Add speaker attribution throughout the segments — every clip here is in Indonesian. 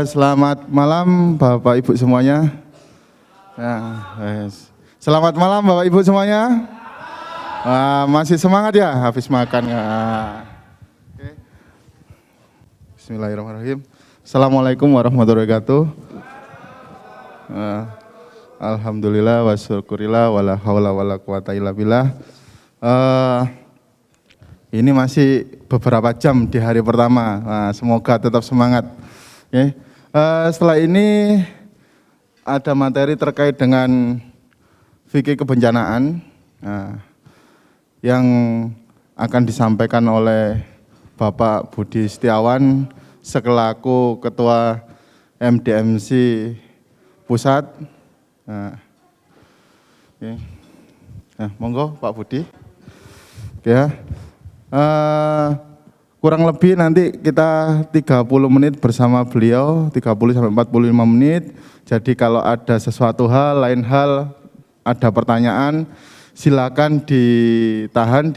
Speaker 1: Selamat malam Bapak Ibu semuanya. Selamat malam Bapak Ibu semuanya. Masih semangat ya habis makan. Bismillahirrahmanirrahim. Assalamualaikum warahmatullahi wabarakatuh. Alhamdulillah wa syukurillah wala haula wala quwata illa billah. Ini masih beberapa jam di hari pertama. Semoga tetap semangat. Setelah ini ada materi terkait dengan fikih kebencanaan yang akan disampaikan oleh Bapak Budi Setiawan selaku Ketua MDMC Pusat. Monggo Pak Budi. Kurang lebih nanti kita 30 menit bersama beliau, 30-45 menit. Jadi kalau ada sesuatu hal, lain hal, ada pertanyaan, silakan ditahan,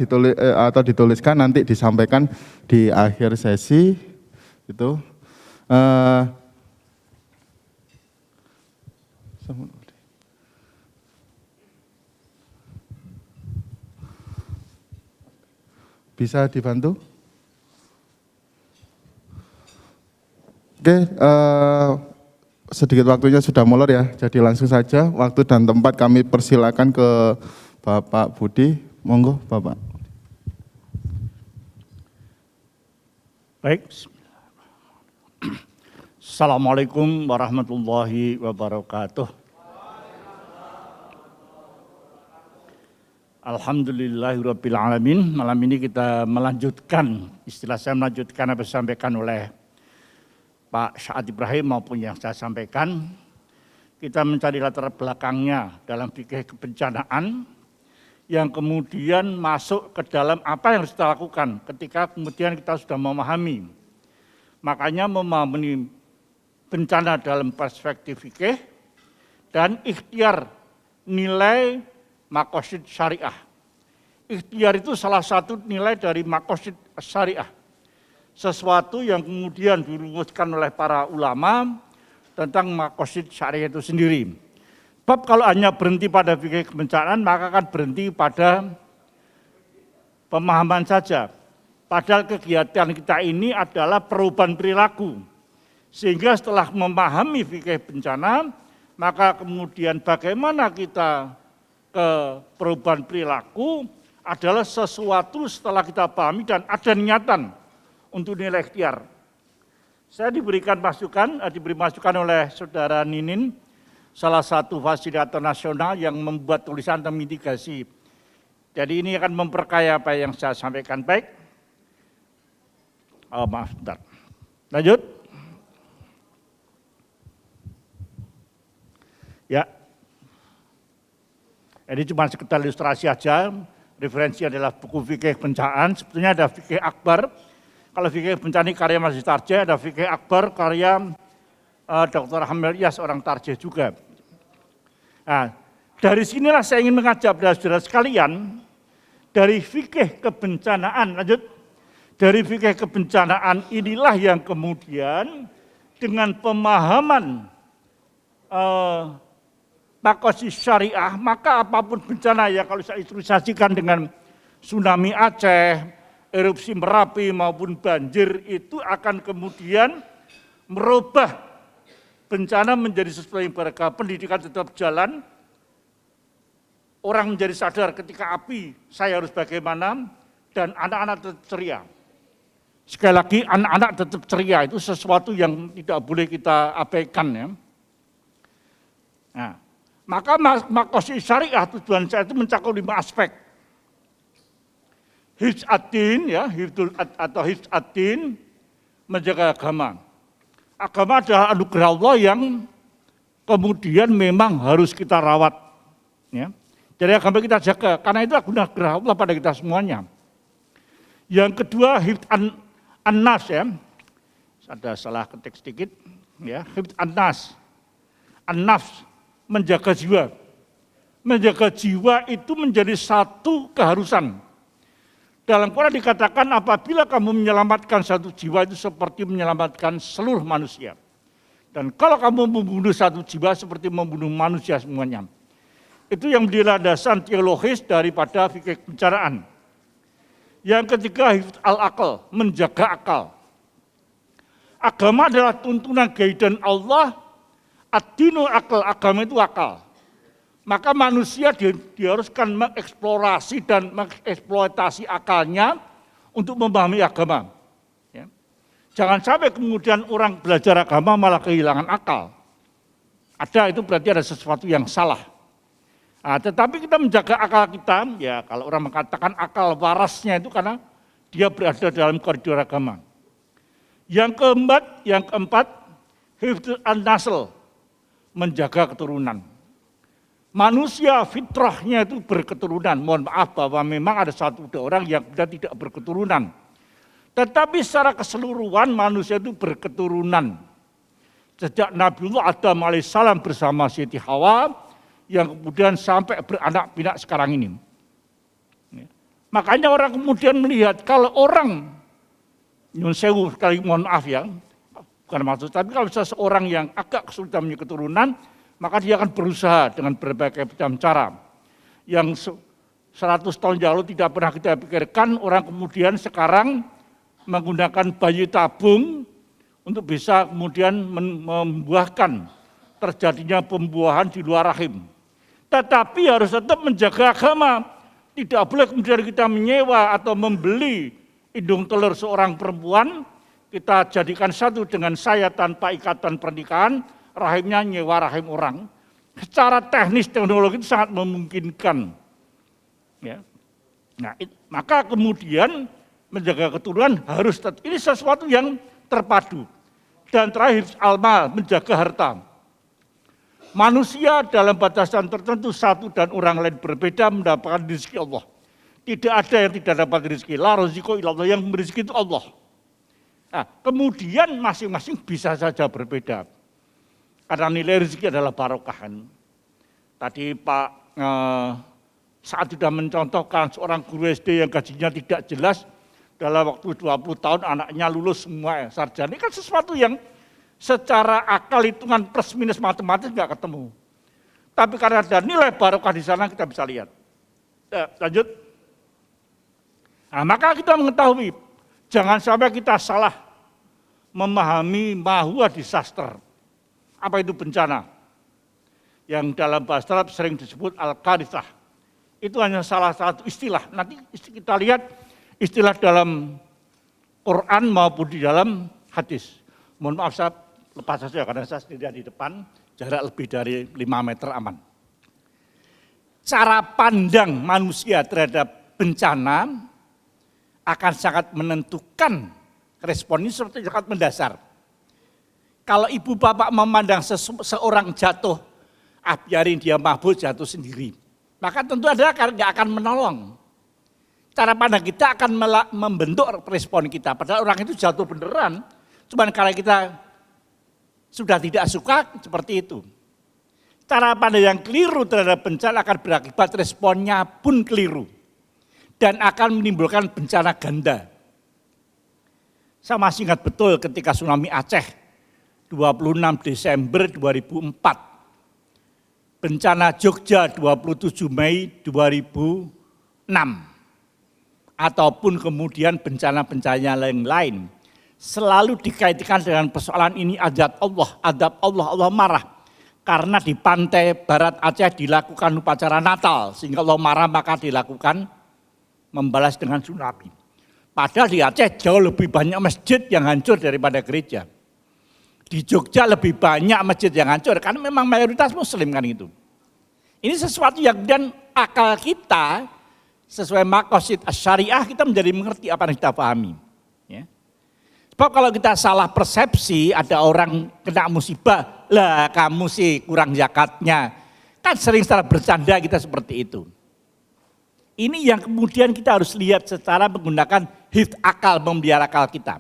Speaker 1: atau dituliskan, nanti disampaikan di akhir sesi. Itu. Bisa dibantu? Sedikit waktunya sudah molor ya, jadi langsung saja waktu dan tempat kami persilakan ke Bapak Budi. Monggo Bapak.
Speaker 2: Baik. Assalamualaikum warahmatullahi wabarakatuh. Alhamdulillahirabbil alamin. Malam ini kita melanjutkan, saya melanjutkan apa yang disampaikan oleh Pak Saad Ibrahim maupun yang saya sampaikan. Kita mencari latar belakangnya dalam fikih kebencanaan yang kemudian masuk ke dalam apa yang harus kita lakukan ketika kemudian kita sudah memahami. Makanya memahami bencana dalam perspektif fikih dan ikhtiar nilai maqasid syariah. Ikhtiar itu salah satu nilai dari maqasid syariah. Sesuatu yang kemudian dirumuskan oleh para ulama tentang maqasid syariah itu sendiri. Bab kalau hanya berhenti pada fikih kebencanaan maka akan berhenti pada pemahaman saja. Padahal kegiatan kita ini adalah perubahan perilaku. Sehingga setelah memahami fikih bencana, maka kemudian bagaimana kita ke perubahan perilaku adalah sesuatu setelah kita pahami dan ada niatan untuk nilai ikhtiar. Saya diberi masukan oleh Saudara Ninin, salah satu fasilitator nasional yang membuat tulisan tentang mitigasi. Jadi ini akan memperkaya apa yang saya sampaikan. Baik. Maaf, bentar. Lanjut. Ya. Ini cuma sekedar ilustrasi aja. Referensi adalah buku fikih bencana. Sebetulnya ada fikih akbar. Kalau fikih bencana karya Mas Tarjih, ada fikih akbar karya Dr. Hamil Iyas, orang Tarjih juga. Nah, dari sinilah saya ingin mengajak saudara-saudara sekalian, dari fikih kebencanaan, lanjut, dari fikih kebencanaan inilah yang kemudian dengan pemahaman maqasid syariah, maka apapun bencana ya kalau saya ilustrasikan dengan tsunami Aceh, erupsi Merapi maupun banjir itu akan kemudian merubah bencana menjadi sesuatu yang beragam, pendidikan tetap jalan, orang menjadi sadar ketika api saya harus bagaimana, dan anak-anak tetap ceria. Sekali lagi anak-anak tetap ceria itu sesuatu yang tidak boleh kita abaikan ya. Nah, maka maqasid syariah tujuan saya itu mencakup 5 aspek. Hifz ad-din ya, hifz ad-din menjaga agama. Agama adalah anugerah Allah yang kemudian memang harus kita rawat. Ya. Jadi agama kita jaga, karena itu anugerah Allah pada kita semuanya. Yang kedua hifz an-nas ya, ada salah ketik sedikit ya, hifz an-nas, an-nafs, menjaga jiwa. Menjaga jiwa itu menjadi satu keharusan. Dalam Quran dikatakan apabila kamu menyelamatkan satu jiwa itu seperti menyelamatkan seluruh manusia. Dan kalau kamu membunuh satu jiwa seperti membunuh manusia semuanya. Itu yang menjadi landasan teologis daripada fikih kebencanaan. Yang ketiga, hifdz al-aql, menjaga akal. Agama adalah tuntunan guidance Allah, ad-dinu akal, agama itu akal. Maka manusia diharuskan mengeksplorasi dan mengeksploitasi akalnya untuk memahami agama. Ya. Jangan sampai kemudian orang belajar agama malah kehilangan akal. Ada, itu berarti ada sesuatu yang salah. Nah, tetapi kita menjaga akal kita, ya kalau orang mengatakan akal warasnya itu karena dia berada dalam koridor agama. Yang keempat, hifdz an-nasl, menjaga keturunan. Manusia fitrahnya itu berketurunan. Mohon maaf bahwa memang ada satu dua orang yang tidak berketurunan. Tetapi secara keseluruhan manusia itu berketurunan. Sejak Nabiullah Adam alaihissalam bersama Siti Hawa, yang kemudian sampai beranak pinak sekarang ini. Makanya orang kemudian melihat kalau orang, nyun sewu sekali mohon maaf ya, bukan maksud, tapi kalau seseorang yang agak kesulitan punya keturunan, maka dia akan berusaha dengan berbagai macam cara. Yang 100 tahun lalu tidak pernah kita pikirkan, orang kemudian sekarang menggunakan bayi tabung untuk bisa kemudian membuahkan terjadinya pembuahan di luar rahim. Tetapi harus tetap menjaga agama. Tidak boleh kemudian kita menyewa atau membeli indung telur seorang perempuan, kita jadikan satu dengan saya tanpa ikatan pernikahan, rahimnya nyewa rahim orang. Secara teknis teknologi itu sangat memungkinkan. Ya. Nah, maka kemudian menjaga keturunan harus ini sesuatu yang terpadu. Dan terakhir almal, menjaga harta. Manusia dalam batasan tertentu satu dan orang lain berbeda mendapatkan rezeki Allah. Tidak ada yang tidak dapat rezeki. La roziko ilallah, yang rezeki itu Allah. Nah, kemudian masing-masing bisa saja berbeda. Karena nilai rezeki adalah barokahan. Tadi Pak saat sudah mencontohkan seorang guru SD yang gajinya tidak jelas, dalam waktu 20 tahun anaknya lulus semua sarjana. Ini kan sesuatu yang secara akal hitungan plus minus matematis nggak ketemu. Tapi karena ada nilai barokah di sana kita bisa lihat. Lanjut. Nah, maka kita mengetahui jangan sampai kita salah memahami mahua disaster. Apa itu bencana? Yang dalam bahasa Arab sering disebut al-karithah. Itu hanya salah satu istilah. Nanti kita lihat istilah dalam Quran maupun di dalam hadis. Mohon maaf saya lepas saja karena saya sendirian di depan, jarak lebih dari 5 meter aman. Cara pandang manusia terhadap bencana akan sangat menentukan respon ini seperti sangat mendasar. Kalau ibu bapak memandang seorang jatuh, biarin dia mabuk jatuh sendiri. Maka tentu adalah nggak akan menolong. Cara pandang kita akan membentuk respon kita. Padahal orang itu jatuh beneran. Cuman kalau kita sudah tidak suka seperti itu. Cara pandang yang keliru terhadap bencana akan berakibat responnya pun keliru. Dan akan menimbulkan bencana ganda. Saya masih ingat betul ketika tsunami Aceh. 26 Desember 2004, bencana Jogja 27 Mei 2006, ataupun kemudian bencana-bencana lain selalu dikaitkan dengan persoalan ini adab Allah, Allah marah. Karena di pantai barat Aceh dilakukan upacara Natal, sehingga Allah marah maka dilakukan membalas dengan tsunami. Padahal di Aceh jauh lebih banyak masjid yang hancur daripada gereja. Di Jogja lebih banyak masjid yang hancur, karena memang mayoritas muslim kan itu. Ini sesuatu yang dan akal kita, sesuai maqasid syariah kita menjadi mengerti apa yang kita pahami. Ya. Sebab kalau kita salah persepsi, ada orang kena musibah, lah kamu sih kurang zakatnya. Kan sering secara bercanda kita seperti itu. Ini yang kemudian kita harus lihat secara menggunakan hifdz akal, memelihara akal kita.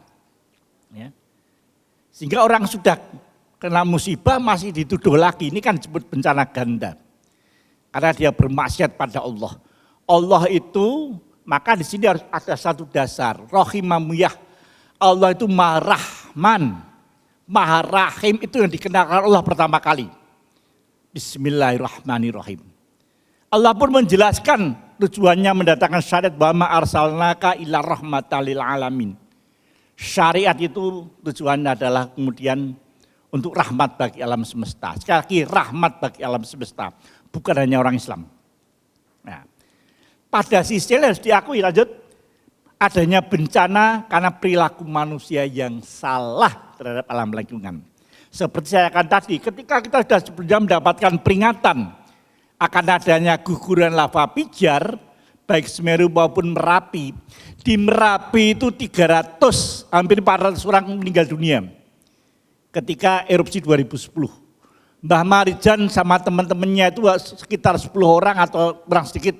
Speaker 2: Ya. Sehingga orang sudah kena musibah masih dituduh lagi, ini kan disebut bencana ganda. Karena dia bermaksiat pada Allah. Allah itu Maka di sini harus ada satu dasar, rahimamiyah. Allah itu Maha Rahman, Maha Rahim, itu yang dikenalkan Allah pertama kali. Bismillahirrahmanirrahim. Allah pun menjelaskan tujuannya mendatangkan syariat bahwa arsalnaka ila rahmatan lil alamin. Syariat itu tujuannya adalah kemudian untuk rahmat bagi alam semesta. Sekali lagi rahmat bagi alam semesta, bukan hanya orang Islam. Nah, pada sisi lain harus diakui lanjut, adanya bencana karena perilaku manusia yang salah terhadap alam lingkungan. Seperti saya katakan tadi, ketika kita sudah mendapatkan peringatan akan adanya guguran lava pijar, baik Semeru maupun Merapi. Di Merapi itu 300, hampir 400 orang meninggal dunia ketika erupsi 2010. Mbah Marijan sama teman-temannya itu sekitar 10 orang atau kurang sedikit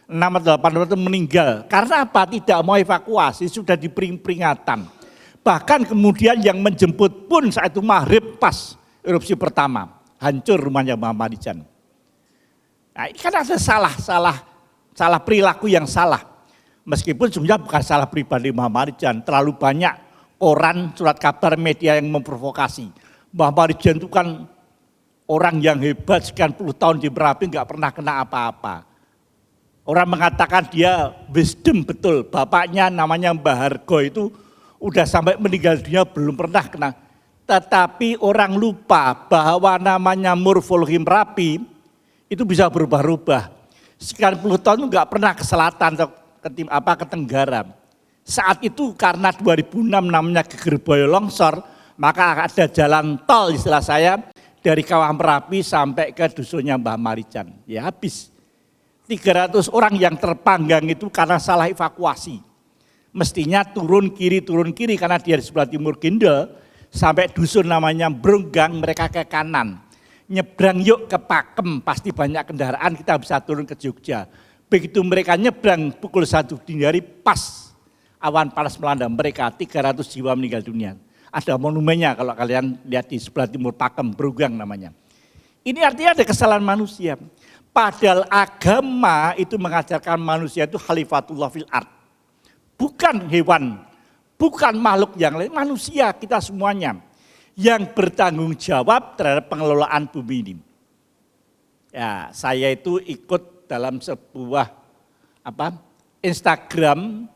Speaker 2: 6 atau 8 orang itu meninggal. Karena apa? Tidak mau evakuasi, sudah diberi peringatan. Bahkan kemudian yang menjemput pun saat itu maghrib pas erupsi pertama. Hancur rumahnya Mbah Marijan. Nah, ini kan ada salah perilaku yang salah. Meskipun sebenarnya bukan salah pribadi Mbah Marijan, terlalu banyak koran, surat kabar, media yang memprovokasi. Mbah Marijan itu kan orang yang hebat, sekian puluh tahun di Merapi nggak pernah kena apa-apa. Orang mengatakan dia wisdom betul, bapaknya namanya Mbah Hargo itu udah sampai meninggal dunia belum pernah kena. Tetapi orang lupa bahwa namanya morfologi Merapi itu bisa berubah-ubah. Sekian puluh tahun itu nggak pernah ke selatan atau ke tenggara. Saat itu karena 2006 namanya Gegerboyo longsor, maka ada jalan tol istilah saya dari Kawah Merapi sampai ke dusunnya Mbah Marijan. Ya habis. 300 orang yang terpanggang itu karena salah evakuasi. Mestinya turun kiri karena dia di sebelah timur Gindel, sampai dusun namanya Bronggang, mereka ke kanan. Nyebrang yuk ke Pakem, pasti banyak kendaraan, kita bisa turun ke Jogja. Begitu mereka nyebrang pukul 1 dini hari, pas awan panas melanda mereka, 300 jiwa meninggal dunia. Ada monumennya kalau kalian lihat di sebelah timur Pakem, Bronggang namanya. Ini artinya ada kesalahan manusia. Padahal agama itu mengajarkan manusia itu khalifatullah fil ard. Bukan hewan, bukan makhluk yang lain, manusia kita semuanya yang bertanggung jawab terhadap pengelolaan bumi ini. Ya, saya itu ikut dalam sebuah Instagram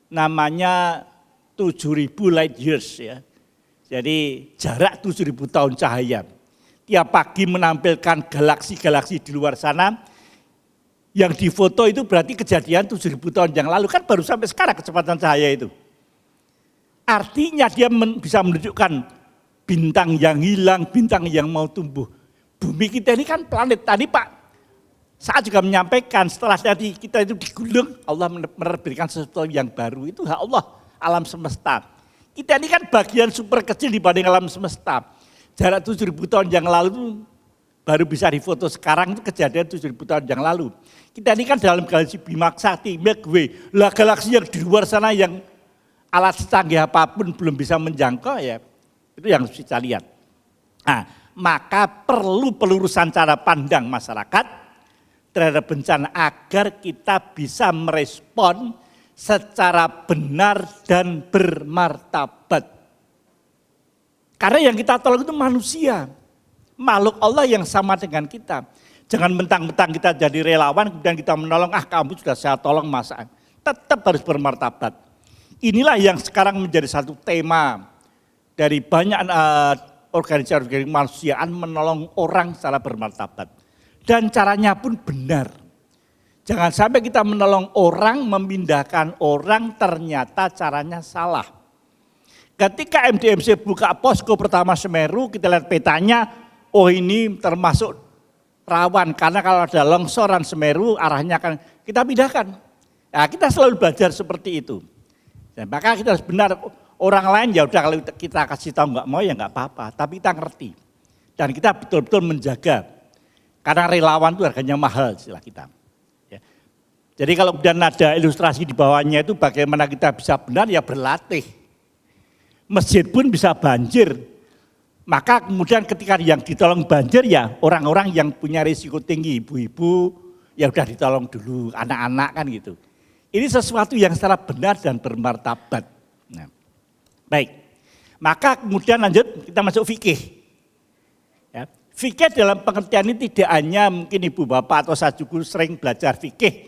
Speaker 2: namanya 7.000 light years ya. Jadi jarak 7.000 tahun cahaya. Tiap pagi menampilkan galaksi-galaksi di luar sana. Yang difoto itu berarti kejadian 7.000 tahun yang lalu, kan baru sampai sekarang kecepatan cahaya itu. Artinya dia bisa menunjukkan bintang yang hilang, bintang yang mau tumbuh. Bumi kita ini kan planet. Tadi Pak Saat juga menyampaikan setelah tadi kita itu digulung, Allah menerbitkan sesuatu yang baru, itu hak Allah, alam semesta. Kita ini kan bagian super kecil dibanding alam semesta. Jarak 7.000 tahun yang lalu itu baru bisa difoto, sekarang itu kejadian 7.000 tahun yang lalu. Kita ini kan dalam galaksi Bima Sakti, Milky Way, lah galaksi yang di luar sana yang alat secanggih apapun belum bisa menjangkau ya, itu yang harus kita lihat. Nah, maka perlu pelurusan cara pandang masyarakat terhadap bencana agar kita bisa merespon secara benar dan bermartabat. Karena yang kita tolong itu manusia, makhluk Allah yang sama dengan kita. Jangan mentang-mentang kita jadi relawan kemudian kita menolong, kamu sudah saya tolong masa. Tetap harus bermartabat. Inilah yang sekarang menjadi satu tema dari banyak organisasi kemanusiaan, menolong orang secara bermartabat. Dan caranya pun benar. Jangan sampai kita menolong orang, memindahkan orang, ternyata caranya salah. Ketika MDMC buka posko pertama Semeru, kita lihat petanya, oh ini termasuk rawan. Karena kalau ada longsoran Semeru, arahnya akan kita pindahkan. Nah, kita selalu belajar seperti itu. Dan maka kita harus benar, orang lain ya udah kalau kita kasih tahu nggak mau ya nggak apa-apa. Tapi kita ngerti. Dan kita betul-betul menjaga. Karena relawan itu harganya mahal istilah kita. Ya. Jadi kalau kemudian ada ilustrasi di bawahnya itu bagaimana kita bisa benar ya berlatih. Masjid pun bisa banjir. Maka kemudian ketika yang ditolong banjir ya orang-orang yang punya risiko tinggi, ibu-ibu ya udah ditolong dulu, anak-anak kan gitu. Ini sesuatu yang secara benar dan bermartabat. Nah, baik, maka kemudian lanjut kita masuk fikih. Ya, fikih dalam pengertian ini tidak hanya mungkin ibu bapak atau saya juga sering belajar fikih.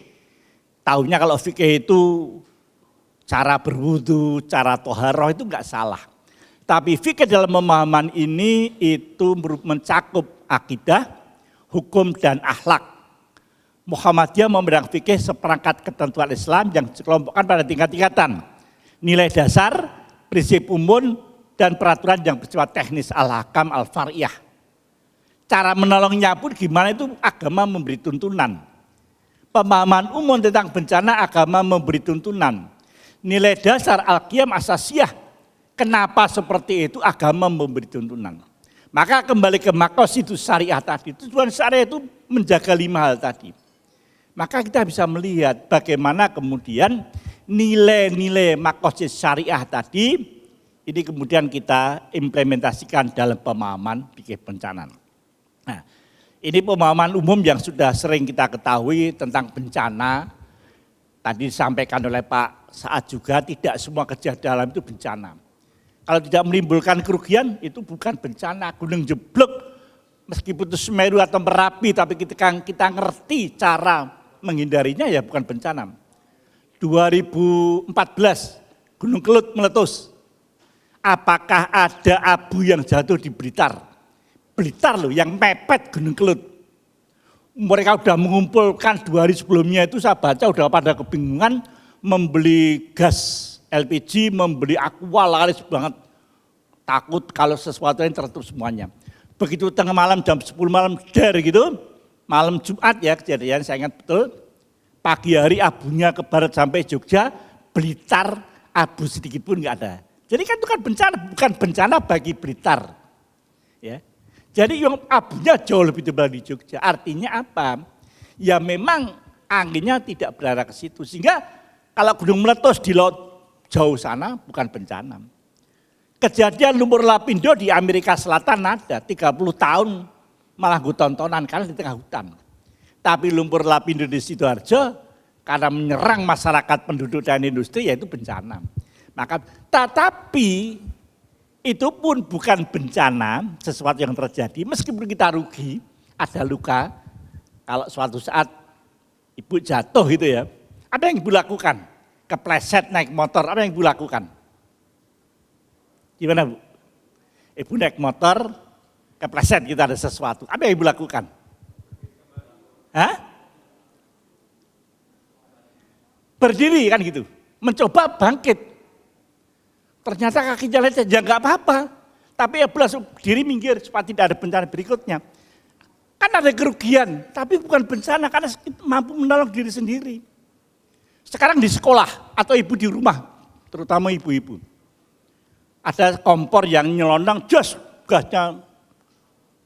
Speaker 2: Tahunya kalau fikih itu cara berwudu, cara toharoh itu enggak salah. Tapi fikih dalam pemahaman ini itu mencakup akidah, hukum dan akhlak. Muhammadiyah memandang fikih seperangkat ketentuan Islam yang dikelompokkan pada tingkat-tingkatan. Nilai dasar, prinsip umum, dan peraturan yang bersifat teknis al-hakam al-far'iyah. Cara menolongnya pun gimana itu agama memberi tuntunan. Pemahaman umum tentang bencana agama memberi tuntunan. Nilai dasar al-qiyam asasiyah. Kenapa seperti itu agama memberi tuntunan. Maka kembali ke maqasidus syariah tadi. Tujuan syariah itu menjaga 5 hal tadi. Maka kita bisa melihat bagaimana kemudian nilai-nilai maqasid syariah tadi ini kemudian kita implementasikan dalam pemahaman fikih bencana. Nah, ini pemahaman umum yang sudah sering kita ketahui tentang bencana. Tadi disampaikan oleh Pak Saad juga, tidak semua kejadian itu bencana. Kalau tidak menimbulkan kerugian, itu bukan bencana. Gunung jeblok, meskipun itu Semeru atau Merapi, tapi kita ngerti cara menghindarinya, ya bukan bencana. 2014, Gunung Kelut meletus. Apakah ada abu yang jatuh di Blitar? Blitar loh yang mepet Gunung Kelut. Mereka sudah mengumpulkan 2 hari sebelumnya itu saya baca sudah pada kebingungan membeli gas LPG, membeli aqua laris banget. Takut kalau sesuatu yang tertutup semuanya. Begitu tengah malam jam 10 malam der gitu, malam Jumat ya kejadian saya ingat betul. Pagi hari abunya ke barat sampai Jogja, Blitar abu sedikit pun enggak ada. Jadi kan itu kan bencana, bukan bencana bagi Blitar. Ya. Jadi yang abunya jauh lebih tebal di Jogja. Artinya apa? Ya memang anginnya tidak berarah ke situ. Sehingga kalau gunung meletus di laut jauh sana bukan bencana. Kejadian lumpur lapindo di Amerika Selatan ada 30 tahun malah gue tontonan karena di tengah hutan. Tapi lumpur lapindo di Sidoarjo karena menyerang masyarakat penduduk dan industri yaitu bencana. Maka tetapi itu pun bukan bencana, sesuatu yang terjadi, meskipun kita rugi, ada luka, kalau suatu saat ibu jatuh gitu ya, apa yang ibu lakukan? Kepleset naik motor, apa yang ibu lakukan? Gimana Bu? Ibu naik motor, kepleset gitu ada sesuatu, apa yang ibu lakukan? Hah? Berdiri kan gitu, mencoba bangkit. Ternyata kakinya lecet, ya enggak apa-apa. Tapi ya langsung diri minggir supaya tidak ada bencana berikutnya. Kan ada kerugian, tapi bukan bencana karena mampu menolong diri sendiri. Sekarang di sekolah atau ibu di rumah, terutama ibu-ibu. Ada kompor yang nyelonong, jos gasnya.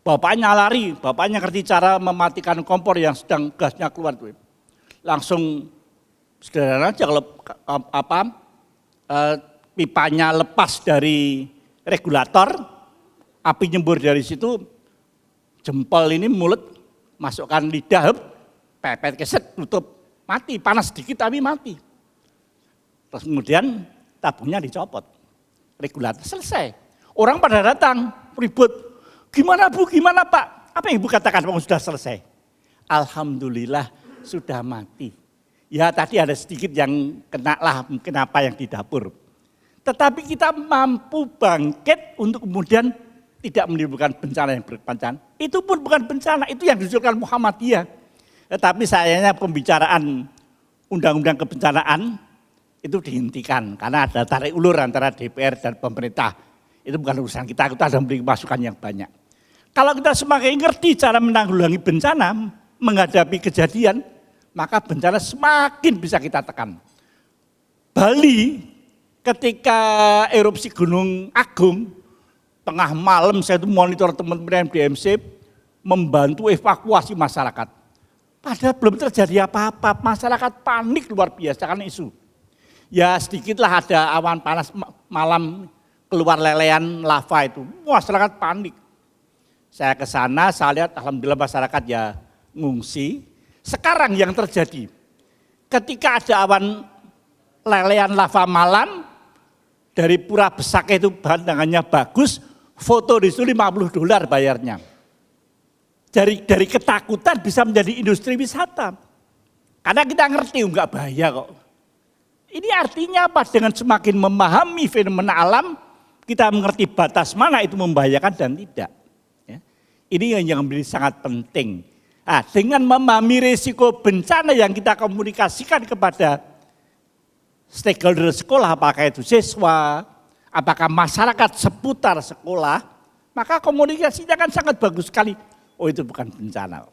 Speaker 2: Bapaknya lari, bapaknya ngerti cara mematikan kompor yang sedang gasnya keluar. Langsung sederhana aja kalau pipanya lepas dari regulator, api nyembur dari situ, jempol ini mulut, masukkan lidah, pepet keset, tutup, mati, panas sedikit tapi mati. Terus kemudian tabungnya dicopot, regulator selesai. Orang pada datang, ribut, gimana Bu, gimana Pak? Apa yang Ibu katakan Pak sudah selesai? Alhamdulillah sudah mati. Ya tadi ada sedikit yang kena lah, mungkin apa yang di dapur. Tetapi kita mampu bangkit untuk kemudian tidak menimbulkan bencana yang berkepanjangan. Itu pun bukan bencana, itu yang diusulkan Muhammadiyah. Tetapi sayangnya pembicaraan undang-undang kebencanaan itu dihentikan. Karena ada tarik ulur antara DPR dan pemerintah. Itu bukan urusan kita ada memberi masukan yang banyak. Kalau kita semakin ngerti cara menanggulangi bencana, menghadapi kejadian, maka bencana semakin bisa kita tekan. Bali ketika erupsi Gunung Agung, tengah malam saya itu monitor teman-teman DMC membantu evakuasi masyarakat. Padahal belum terjadi apa-apa, masyarakat panik luar biasa karena isu. Ya sedikitlah ada awan panas malam keluar lelehan lava itu, masyarakat panik. Saya ke sana, saya lihat alhamdulillah masyarakat ya ngungsi. Sekarang yang terjadi, ketika ada awan lelehan lava malam, dari Pura Besaka itu pandangannya bagus, foto di situ $50 bayarnya. Dari ketakutan bisa menjadi industri wisata. Karena kita ngerti enggak bahaya kok. Ini artinya apa? Dengan semakin memahami fenomena alam, kita mengerti batas mana itu membahayakan dan tidak. Ya. Ini yang menjadi sangat penting. Nah, dengan memahami risiko bencana yang kita komunikasikan kepada stakeholder sekolah, apakah itu siswa, apakah masyarakat seputar sekolah, maka komunikasinya kan sangat bagus sekali. Oh, itu bukan bencana.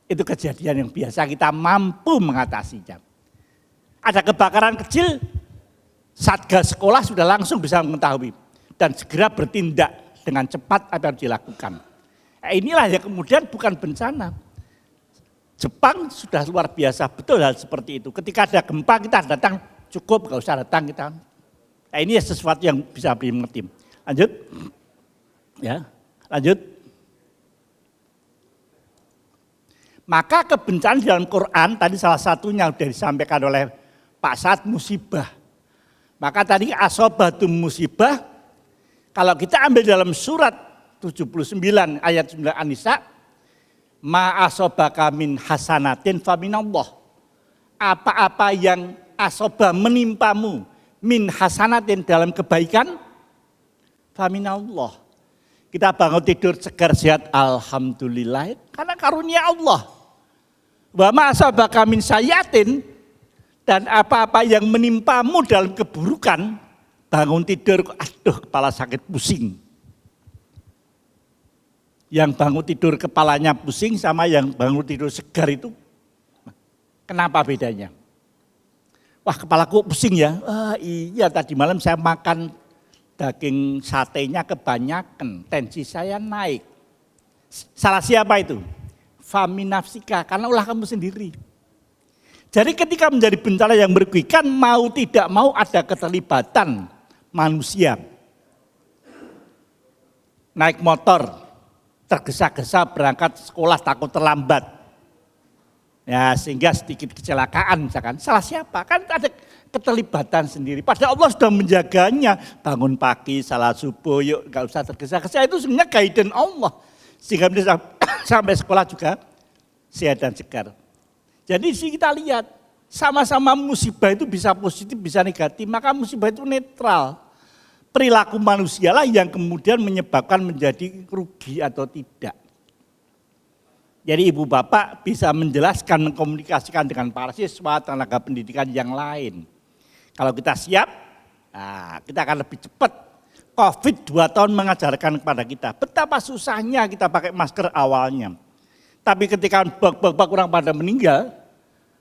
Speaker 2: Itu kejadian yang biasa, kita mampu mengatasinya. Ada kebakaran kecil, satgas sekolah sudah langsung bisa mengetahui dan segera bertindak dengan cepat apa yang dilakukan. Nah, inilah yang kemudian bukan bencana. Jepang sudah luar biasa betul hal seperti itu. Ketika ada gempa kita datang, cukup nggak usah datang kita. Nah, ini sesuatu yang bisa dimengerti. Lanjut, ya, lanjut. Maka kebencanaan di dalam Quran tadi salah satunya sudah disampaikan oleh Pak Saad, musibah. Maka tadi asobatum musibah, kalau kita ambil dalam surat 79 ayat 9 An-Nisa, ma asobaka min hasanatin faminallah. Apa-apa yang asobah menimpamu min hasanatin dalam kebaikan, faminallah. Kita bangun tidur segar sehat, alhamdulillah, karena karunia Allah. Wa ma asabaka min sayatin, dan apa-apa yang menimpamu dalam keburukan, bangun tidur, aduh kepala sakit pusing. Yang bangun tidur kepalanya pusing sama yang bangun tidur segar itu, kenapa bedanya? Wah, kepalaku pusing ya. Iya, tadi malam saya makan daging satenya kebanyakan, tensi saya naik. Salah siapa itu? Fami nafsika, karena ulah kamu sendiri. Jadi ketika menjadi bencana yang merugikan, mau tidak mau ada keterlibatan manusia. Naik motor, tergesa-gesa berangkat sekolah takut terlambat. Ya, sehingga sedikit kecelakaan misalkan. Salah siapa? Kan ada keterlibatan sendiri. Padahal Allah sudah menjaganya. Bangun pagi, salat subuh, yuk gak usah tergesa-gesa. Itu sebenarnya guidance Allah. Sehingga bisa sampai sekolah juga sehat dan segar. Jadi sih kita lihat, sama-sama musibah itu bisa positif, bisa negatif. Maka musibah itu netral. Perilaku manusialah yang kemudian menyebabkan menjadi rugi atau tidak. Jadi ibu bapak bisa menjelaskan, mengkomunikasikan dengan para siswa, tenaga pendidikan yang lain. Kalau kita siap, nah, kita akan lebih cepat. Covid 2 tahun mengajarkan kepada kita betapa susahnya kita pakai masker awalnya. Tapi ketika bak orang pada meninggal,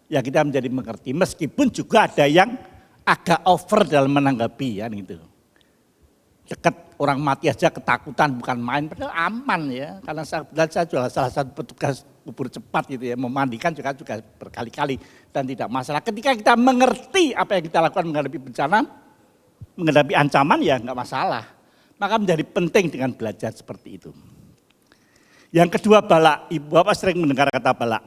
Speaker 2: ya kita menjadi mengerti. Meskipun juga ada yang agak over dalam menanggapi, ya gitu. Dekat orang mati aja ketakutan, bukan main, padahal aman ya. Karena saya juga salah satu petugas kubur cepat gitu ya, memandikan juga berkali-kali dan tidak masalah. Ketika kita mengerti apa yang kita lakukan menghadapi bencana, menghadapi ancaman ya enggak masalah. Maka menjadi penting dengan belajar seperti itu. Yang kedua bala, ibu bapak sering mendengar kata bala.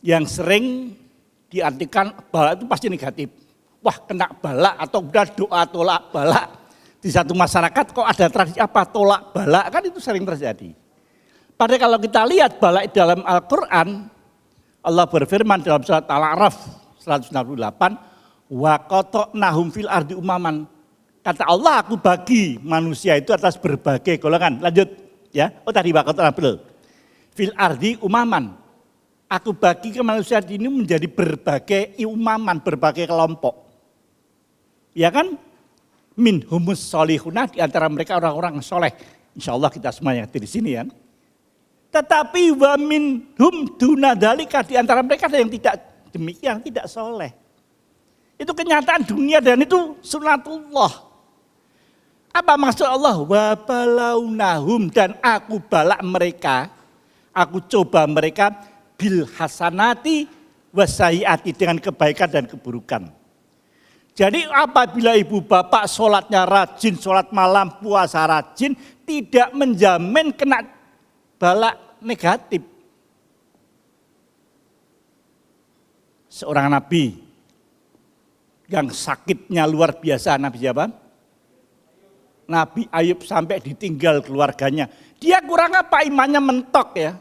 Speaker 2: Yang sering diartikan bala itu pasti negatif. Wah, kena bala atau udah doa tolak bala. Di satu masyarakat kok ada tradisi apa tolak bala, kan itu sering terjadi. Padahal kalau kita lihat bala dalam Al-Quran, Allah berfirman dalam surat Al-A'raf 168, wa qata'nahum fil ardi umaman. Kata Allah, aku bagi manusia itu atas berbagai golongan. Lanjut ya. Oh tadi wa qata'nahum betul. Fil ardi umaman. Aku bagi ke manusia ini menjadi berbagai umaman, berbagai kelompok. Ya kan? Min humus solihuna, di antara mereka orang-orang soleh. Insya Allah kita semua yang di sini ya. Tetapi wa min hum dunadalika, di antara mereka ada yang tidak demikian, tidak soleh. Itu kenyataan dunia dan itu sunatullah. Apa maksud Allah? Wa balaunahum, dan aku balak mereka, aku coba mereka bil hasanati wasayiati, dengan kebaikan dan keburukan. Jadi apabila ibu bapak sholatnya rajin, sholat malam, puasa rajin, tidak menjamin kena balak negatif. seorang nabi yang sakitnya luar biasa. Nabi siapa? Nabi Ayub, sampai ditinggal keluarganya. Dia kurang apa? Imannya mentok ya.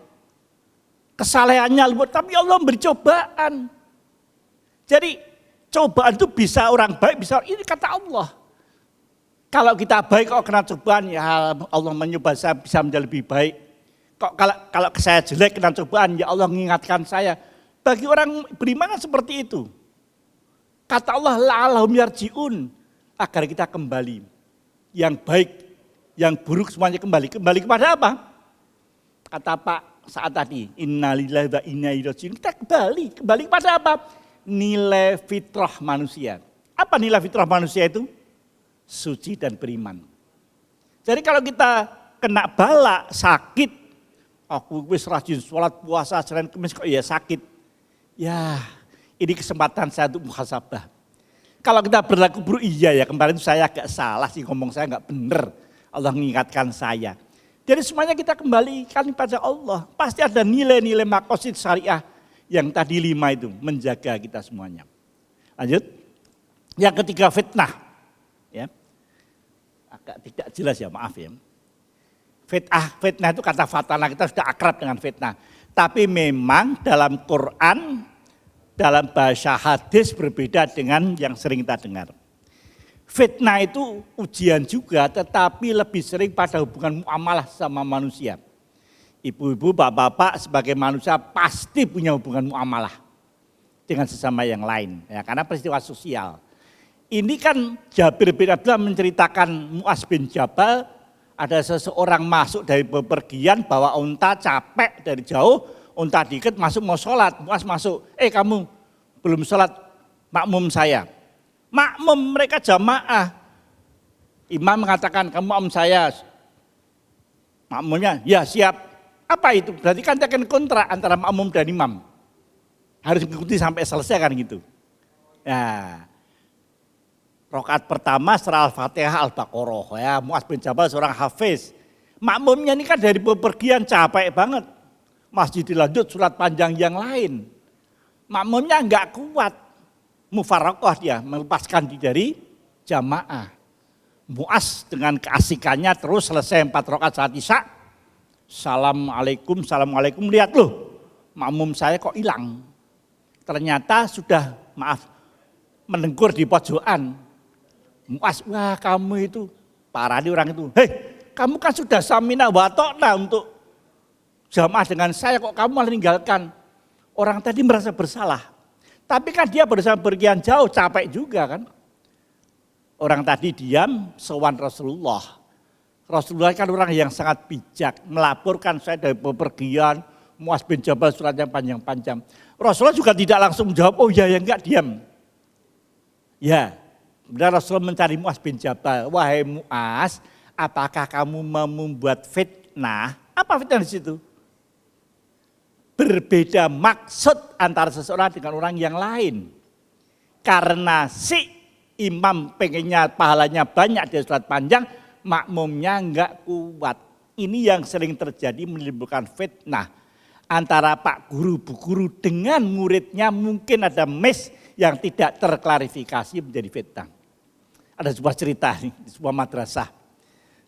Speaker 2: Kesalehannya luar, tapi Allah memberi cobaan. Jadi cobaan itu bisa orang baik, bisa ini kata Allah. Kalau kita baik kok kena cobaan, ya Allah mencoba saya bisa menjadi lebih baik. Kok kalau saya jelek kena cobaan, ya Allah mengingatkan saya. Bagi orang beriman seperti itu. Kata Allah, la'allahum yarji'un, agar kita kembali. Yang baik, yang buruk semuanya kembali. Kembali kepada apa? Kata Pak saat tadi, innalillahi wa inna ilaihi raji'un. Kita kembali kepada apa? Nilai fitrah manusia. Apa nilai fitrah manusia itu? Suci dan beriman. Jadi kalau kita kena bala, sakit, aku wis rajin sholat puasa Senin Kamis kok ya sakit. Ya, ini kesempatan saya untuk muhasabah. Kalau kita berlaku buruk, iya ya kemarin saya agak salah sih, ngomong saya enggak benar. Allah mengingatkan saya. Jadi semuanya kita kembalikan pada Allah. Pasti ada nilai-nilai maqasid syariah yang tadi 5 itu, menjaga kita semuanya. Lanjut. Yang ketiga fitnah. Ya. Agak tidak jelas ya, maaf ya. Fitnah itu kata fatana, kita sudah akrab dengan fitnah. Tapi memang dalam Quran, dalam bahasa hadis berbeda dengan yang sering kita dengar. Fitnah itu ujian juga, tetapi lebih sering pada hubungan muamalah sama manusia. Ibu-ibu, bapak-bapak sebagai manusia pasti punya hubungan muamalah dengan sesama yang lain. Ya, karena peristiwa sosial. Ini kan Jabir bin Abdullah menceritakan Mu'az bin Jabal, ada seseorang masuk dari bepergian bawa unta capek dari jauh, unta dikit masuk mau sholat, Mu'az masuk, kamu belum sholat, makmum saya. Makmum mereka jamaah. Imam mengatakan kamu makmum saya. Makmumnya, ya siap. Apa itu? Berarti kan akan kontrak antara makmum dan imam. Harus mengikuti sampai selesai kan gitu. Nah, rakaat pertama surah Al-Fatihah Al-Baqarah ya, Mu'az bin Jabal seorang hafiz. Makmumnya ini kan dari bepergian capek banget. Masjid dilanjut surat panjang yang lain. Makmumnya enggak kuat. Mufaraqah dia, melepaskan diri dari jamaah. Mu'az dengan keasikannya terus selesai 4 rakaat saat Isya. Assalamualaikum, lihat loh, makmum saya kok hilang. Ternyata sudah, menengkur di pojokan. Mu'az, wah kamu itu, parah di orang itu. Hei, kamu kan sudah samina wa ta'na untuk jamaah dengan saya, kok kamu malah meninggalkan. Orang tadi merasa bersalah. Tapi kan dia berusaha pergian jauh, capek juga kan. Orang tadi diam, sowan Rasulullah. Rasulullah kan orang yang sangat bijak, melaporkan saya dari bepergian, Mu'az bin Jabal suratnya panjang-panjang. Rasulullah juga tidak langsung menjawab, oh ya enggak, diam. Ya, kemudian Rasulullah mencari Mu'az bin Jabal, wahai Mu'az, apakah kamu mau membuat fitnah? Apa fitnah di situ? Berbeda maksud antara seseorang dengan orang yang lain. Karena si imam pengennya pahalanya banyak di surat panjang, makmumnya enggak kuat. Ini yang sering terjadi menimbulkan fitnah. Antara pak guru, bu guru dengan muridnya mungkin ada miss yang tidak terklarifikasi menjadi fitnah. Ada sebuah cerita nih, di sebuah madrasah.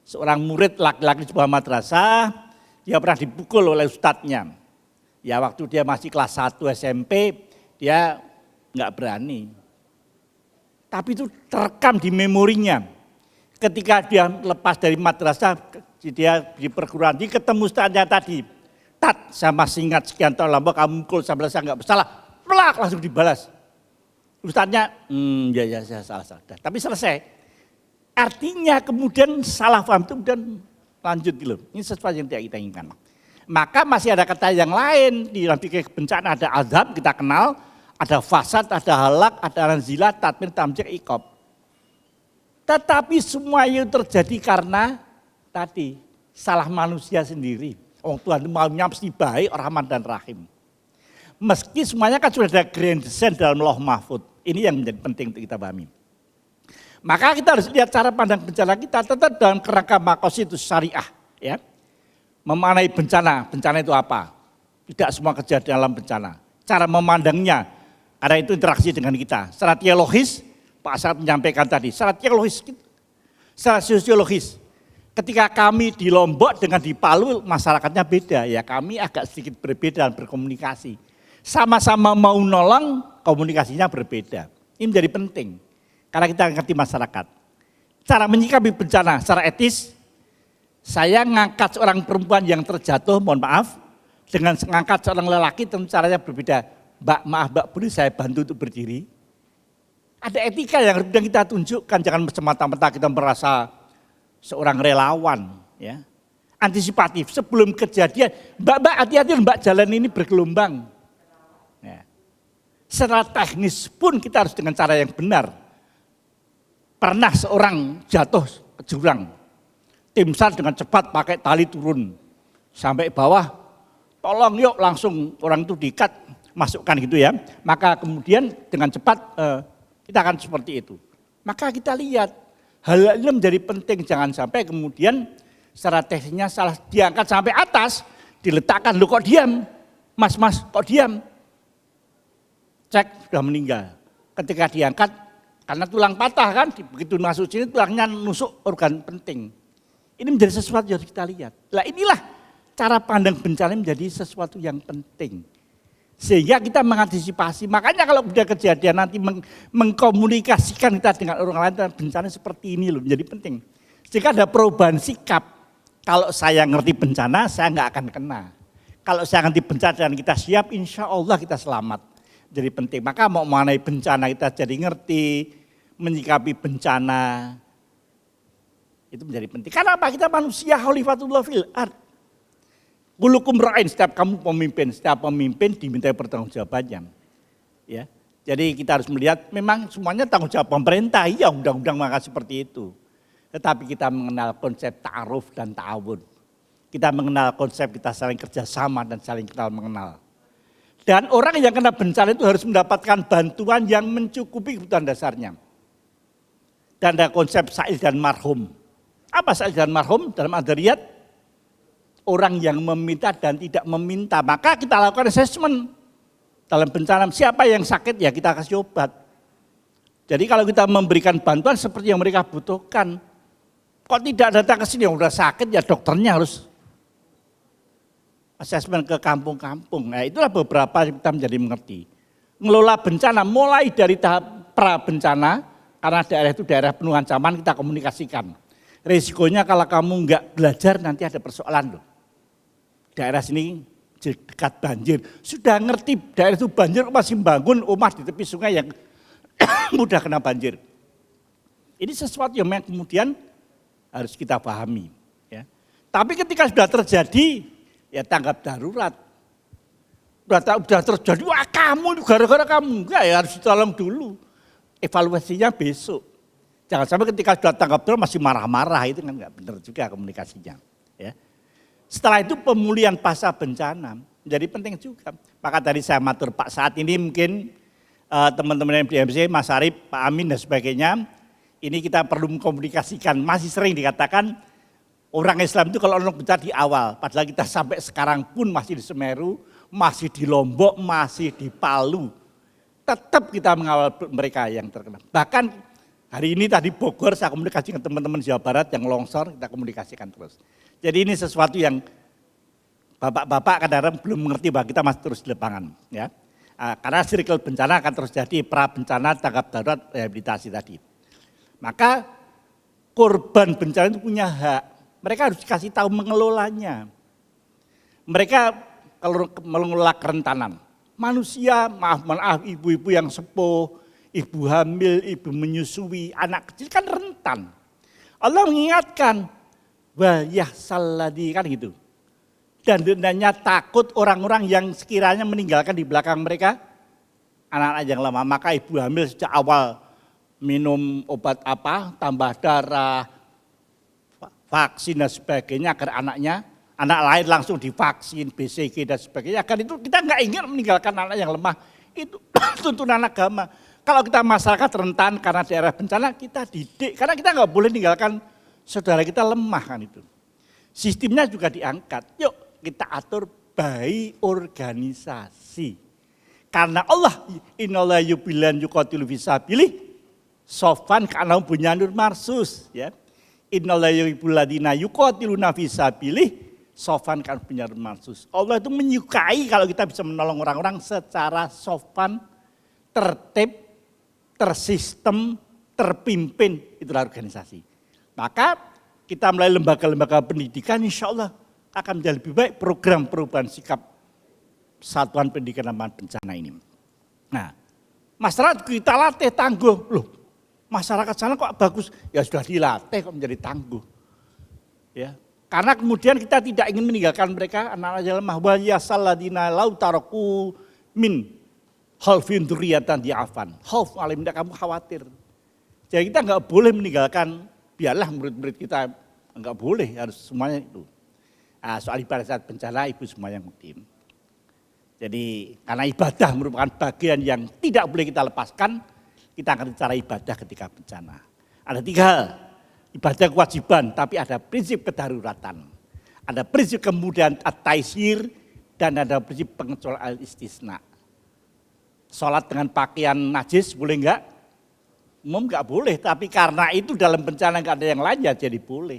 Speaker 2: Seorang murid laki-laki di sebuah madrasah, dia pernah dipukul oleh ustadznya. Ya waktu dia masih kelas 1 SMP, dia enggak berani. Tapi itu terekam di memorinya. Ketika dia lepas dari madrasah, dia di perguruan tinggi ketemu ustaznya tadi. Tat, saya masih ingat sekian tahun lalu kamu mukul saya enggak bersalah. Pelak langsung dibalas. Ustaznya, ya saya salah. Tapi selesai. Artinya kemudian salah paham itu kemudian lanjut gitu. Ini sesuatu yang tidak kita inginkan. Maka masih ada kata yang lain, di nanti bencana ada azab kita kenal, ada fasad, ada halak, ada ranzilah, tatmir, tamjir, iqab. Tetapi semua itu terjadi karena tadi salah manusia sendiri. Tuhan maunya mesti baik, rahman dan rahim. Meski semuanya kan sudah ada grand design dalam Lauh Mahfud. Ini yang menjadi penting untuk kita pahami. Maka kita harus lihat cara pandang bencana kita tetap dalam kerangka maqasid syariah. Ya. Memaknai bencana itu apa? Tidak semua kejadian dalam bencana. Cara memandangnya, Karena itu interaksi dengan kita. Secara teologis, Pak Asad menyampaikan tadi, secara teologis, secara sosiologis. Ketika kami di Lombok dengan di Palu masyarakatnya beda, ya kami agak sedikit berbeda dalam berkomunikasi. Sama-sama mau nolong, komunikasinya berbeda. Ini menjadi penting, karena kita ngerti masyarakat. Cara menyikapi bencana secara etis, saya ngangkat seorang perempuan yang terjatuh, mohon maaf, dengan ngangkat seorang lelaki tentu caranya berbeda. Mbak, maaf Mbak, boleh saya bantu untuk berdiri? Ada etika yang harus kita tunjukkan, jangan semata-mata kita merasa seorang relawan, ya. Antisipatif, sebelum kejadian, Mbak hati-hati Mbak, jalan ini bergelombang. Ya. Secara teknis pun kita harus dengan cara yang benar. Pernah seorang jatuh ke jurang, tim SAR dengan cepat pakai tali turun sampai bawah, tolong yuk langsung orang itu diikat, masukkan gitu ya. Maka kemudian dengan cepat kita akan seperti itu. Maka kita lihat hal ini menjadi penting, jangan sampai kemudian secara teknisnya salah diangkat sampai atas, diletakkan, lu kok diam, mas kok diam, cek sudah meninggal. Ketika diangkat, karena tulang patah kan, begitu masuk sini tulangnya nusuk organ penting. Ini menjadi sesuatu yang harus kita lihat. Nah inilah cara pandang bencana menjadi sesuatu yang penting. Sehingga kita mengantisipasi, makanya kalau sudah kejadian nanti mengkomunikasikan kita dengan orang lain tentang bencana seperti ini loh, menjadi penting. Jika ada perubahan sikap, kalau saya ngerti bencana, saya nggak akan kena. Kalau saya ngerti bencana dan kita siap, insya Allah kita selamat. Jadi penting, maka mau mengenai bencana kita jadi ngerti, menyikapi bencana, itu menjadi penting. Karena apa? Kita manusia khalifatullah fil ard. Kulukum ra'in, setiap kamu pemimpin, setiap pemimpin dimintai pertanggungjawabannya. Ya. Jadi kita harus melihat memang semuanya tanggung jawab pemerintah, iya undang-undang maka seperti itu. Tetapi kita mengenal konsep ta'aruf dan ta'awun. Kita mengenal konsep kita saling kerjasama dan saling kenal mengenal. Dan orang yang kena bencana itu harus mendapatkan bantuan yang mencukupi kebutuhan dasarnya. Dan ada konsep sa'il dan marhum. Apa sa'il dan marhum? Dalam adariyat, orang yang meminta dan tidak meminta. Maka kita lakukan assessment dalam bencana. Siapa yang sakit ya kita kasih obat. Jadi kalau kita memberikan bantuan seperti yang mereka butuhkan. Kok tidak datang ke sini yang udah sakit ya dokternya harus asesmen ke kampung-kampung. Nah itulah beberapa yang kita menjadi mengerti. Ngelola bencana mulai dari tahap pra bencana, karena daerah itu daerah penuh ancaman kita komunikasikan. Risikonya kalau kamu enggak belajar nanti ada persoalan loh. Daerah sini dekat banjir, sudah ngerti daerah itu banjir masih bangun rumah di tepi sungai yang mudah kena banjir. Ini sesuatu yang kemudian harus kita pahami. Ya. Tapi ketika sudah terjadi, ya tanggap darurat. Udah terjadi, wah kamu gara-gara kamu. Enggak ya harus ditolong dulu. Evaluasinya besok. Jangan sampai ketika sudah tanggap darurat masih marah-marah, itu kan enggak benar juga komunikasinya. Ya. Setelah itu pemulihan pasca bencana menjadi penting juga. Maka tadi saya matur Pak, saat ini mungkin teman-teman MDMC, Mas Arif, Pak Amin dan sebagainya, ini kita perlu mengkomunikasikan. Masih sering dikatakan orang Islam itu kalau orang bencana di awal, padahal kita sampai sekarang pun masih di Semeru, masih di Lombok, masih di Palu. Tetap kita mengawal mereka yang terkena. Bahkan hari ini tadi Bogor saya komunikasi dengan teman-teman Jawa Barat yang longsor, kita komunikasikan terus. Jadi ini sesuatu yang bapak-bapak kadang-kadang belum mengerti bahwa kita masih terus di lapangan. Ya. Karena circle bencana akan terus jadi pra bencana, tanggap darurat, rehabilitasi tadi. Maka korban bencana itu punya hak. Mereka harus dikasih tahu mengelolanya. Mereka kalau mengelola kerentanan. Manusia, maaf ibu-ibu yang sepuh, ibu hamil, ibu menyusui, anak kecil kan rentan. Allah mengingatkan, wah yahsalladi kan gitu. Dan dendanya takut orang-orang yang sekiranya meninggalkan di belakang mereka anak-anak yang lemah. Maka ibu hamil sejak awal minum obat apa, tambah darah, vaksin dan sebagainya agar anak lain langsung divaksin, BCG dan sebagainya. Agar itu kita nggak ingin meninggalkan anak yang lemah. Itu tuntunan agama. Kalau kita masyarakat rentan karena daerah bencana, kita didik. Karena kita nggak boleh meninggalkan saudara kita lemah kan itu. Sistemnya juga diangkat. Yuk kita atur by organisasi. Karena Allah innallaha yubillan yuqatilu fisabilih sofan kana bunyanur marsus ya. Innallaha yuhibbul ladzina yuqatiluna fisabilih sofan kana bunyanur marsus. Allah itu menyukai kalau kita bisa menolong orang-orang secara sofan, tertib, tersistem, terpimpin, itulah organisasi. Maka kita melalui lembaga-lembaga pendidikan insya Allah akan menjadi lebih baik program perubahan sikap Satuan Pendidikan Penanganan Bencana ini. Nah, masyarakat kita latih tangguh. Loh, masyarakat sana kok bagus? Ya sudah dilatih kok menjadi tangguh. Ya, karena kemudian kita tidak ingin meninggalkan mereka anak-anak lemah wa yasalladina lau taraku min khalfin dzurriyyatan di'afan. Khauf alim, kamu khawatir. Jadi kita enggak boleh meninggalkan, biarlah murid-murid kita enggak boleh, harus semuanya itu. Nah, soal ibadah saat bencana ibu semua yang mukim. Jadi karena ibadah merupakan bagian yang tidak boleh kita lepaskan, kita akan bicara ibadah ketika bencana. Ada 3 hal, ibadah kewajiban, tapi ada prinsip kedaruratan. Ada prinsip kemudian at-taisir dan ada prinsip pengecualian al-istisna. Sholat dengan pakaian najis boleh enggak? Umum enggak boleh, tapi karena itu dalam bencana enggak ada yang lain ya jadi boleh.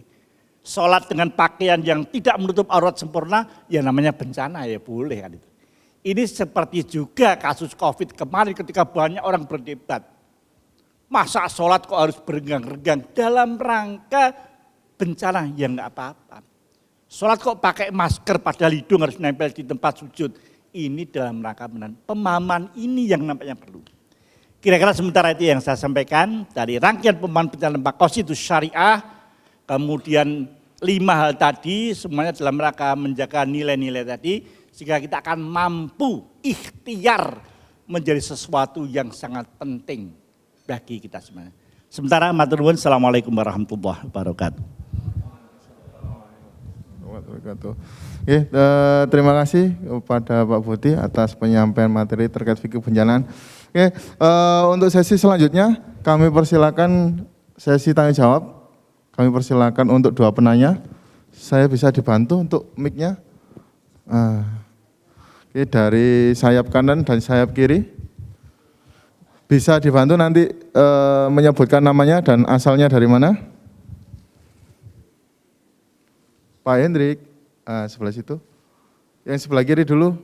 Speaker 2: Sholat dengan pakaian yang tidak menutup aurat sempurna, ya namanya bencana ya boleh kan itu. Ini seperti juga kasus COVID kemarin ketika banyak orang berdebat. Masa sholat kok harus berenggang-renggang dalam rangka bencana, ya enggak apa-apa. Sholat kok pakai masker padahal hidung harus nempel di tempat sujud. Ini dalam rangka pemahaman ini yang nampaknya perlu. Kira-kira sementara itu yang saya sampaikan dari rangkaian pemahaman bencana Konstitusi Syariah, kemudian 5 hal tadi semuanya dalam rangka menjaga nilai-nilai tadi sehingga kita akan mampu ikhtiar menjadi sesuatu yang sangat penting bagi kita semuanya. Sementara matur nuwun, assalamualaikum warahmatullahi wabarakatuh.
Speaker 1: Oke, terima kasih kepada Pak Budi atas penyampaian materi terkait fikih bencana. Oke, untuk sesi selanjutnya kami persilakan sesi tanya jawab. Kami persilakan untuk 2 penanya. Saya bisa dibantu untuk mic-nya. Oke, dari sayap kanan dan sayap kiri. Bisa dibantu nanti menyebutkan namanya dan asalnya dari mana. Pak Hendrik, sebelah situ. Yang sebelah kiri dulu.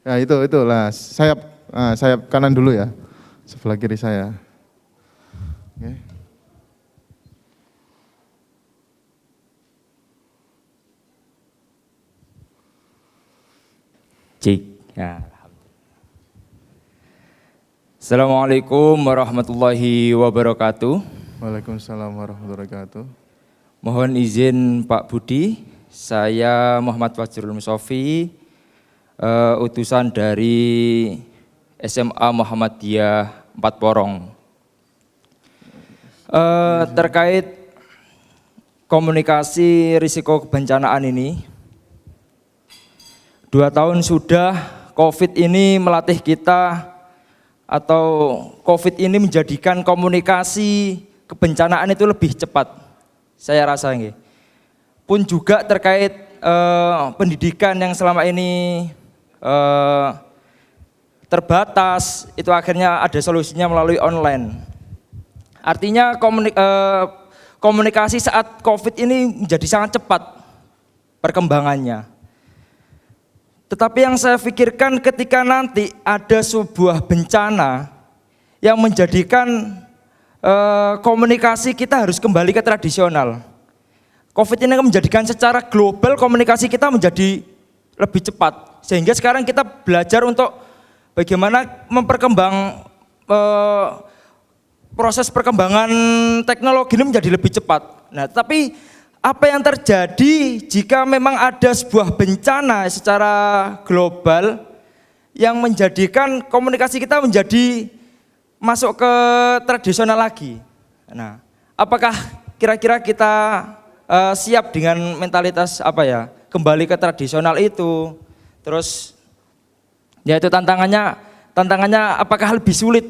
Speaker 1: Ya itu lah, sayap kanan dulu ya. Sebelah kiri saya. Oke.
Speaker 3: Cik. Ya, Assalamualaikum warahmatullahi wabarakatuh.
Speaker 1: Waalaikumsalam warahmatullahi wabarakatuh.
Speaker 3: Mohon izin Pak Budi, saya Muhammad Fajrul Musofi, utusan dari SMA Muhammadiyah 4 Porong. Terkait komunikasi risiko kebencanaan ini, 2 tahun sudah COVID ini melatih kita, atau COVID ini menjadikan komunikasi kebencanaan itu lebih cepat. Saya rasa nggih. Pun juga terkait pendidikan yang selama ini terbatas, itu akhirnya ada solusinya melalui online. Artinya komunikasi saat COVID ini menjadi sangat cepat perkembangannya. Tetapi yang saya pikirkan ketika nanti ada sebuah bencana yang menjadikan komunikasi kita harus kembali ke tradisional. COVID ini menjadikan secara global komunikasi kita menjadi lebih cepat. Sehingga sekarang kita belajar untuk bagaimana proses perkembangan teknologi ini menjadi lebih cepat. Nah, tapi apa yang terjadi jika memang ada sebuah bencana secara global yang menjadikan komunikasi kita menjadi masuk ke tradisional lagi. Nah, apakah kira-kira kita siap dengan mentalitas kembali ke tradisional itu? Terus ya itu tantangannya apakah lebih sulit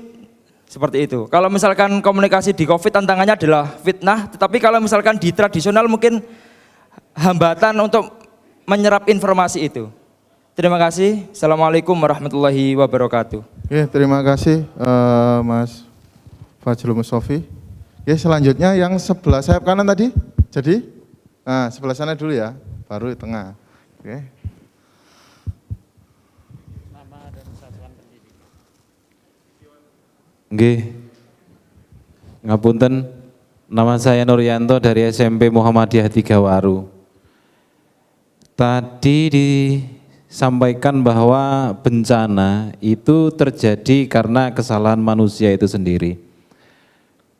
Speaker 3: seperti itu? Kalau misalkan komunikasi di COVID tantangannya adalah fitnah, tetapi kalau misalkan di tradisional mungkin hambatan untuk menyerap informasi itu. Terima kasih. Assalamualaikum warahmatullahi wabarakatuh.
Speaker 1: Oke, terima kasih Mas Fajrul Mustofi. Oke, selanjutnya yang sebelah sayap kanan tadi. Jadi, nah sebelah sana dulu ya, baru di tengah. Oke.
Speaker 4: Nggih. Ngapunten, nama saya Nuryanto dari SMP Muhammadiyah Tigawaru. Tadi disampaikan bahwa bencana itu terjadi karena kesalahan manusia itu sendiri.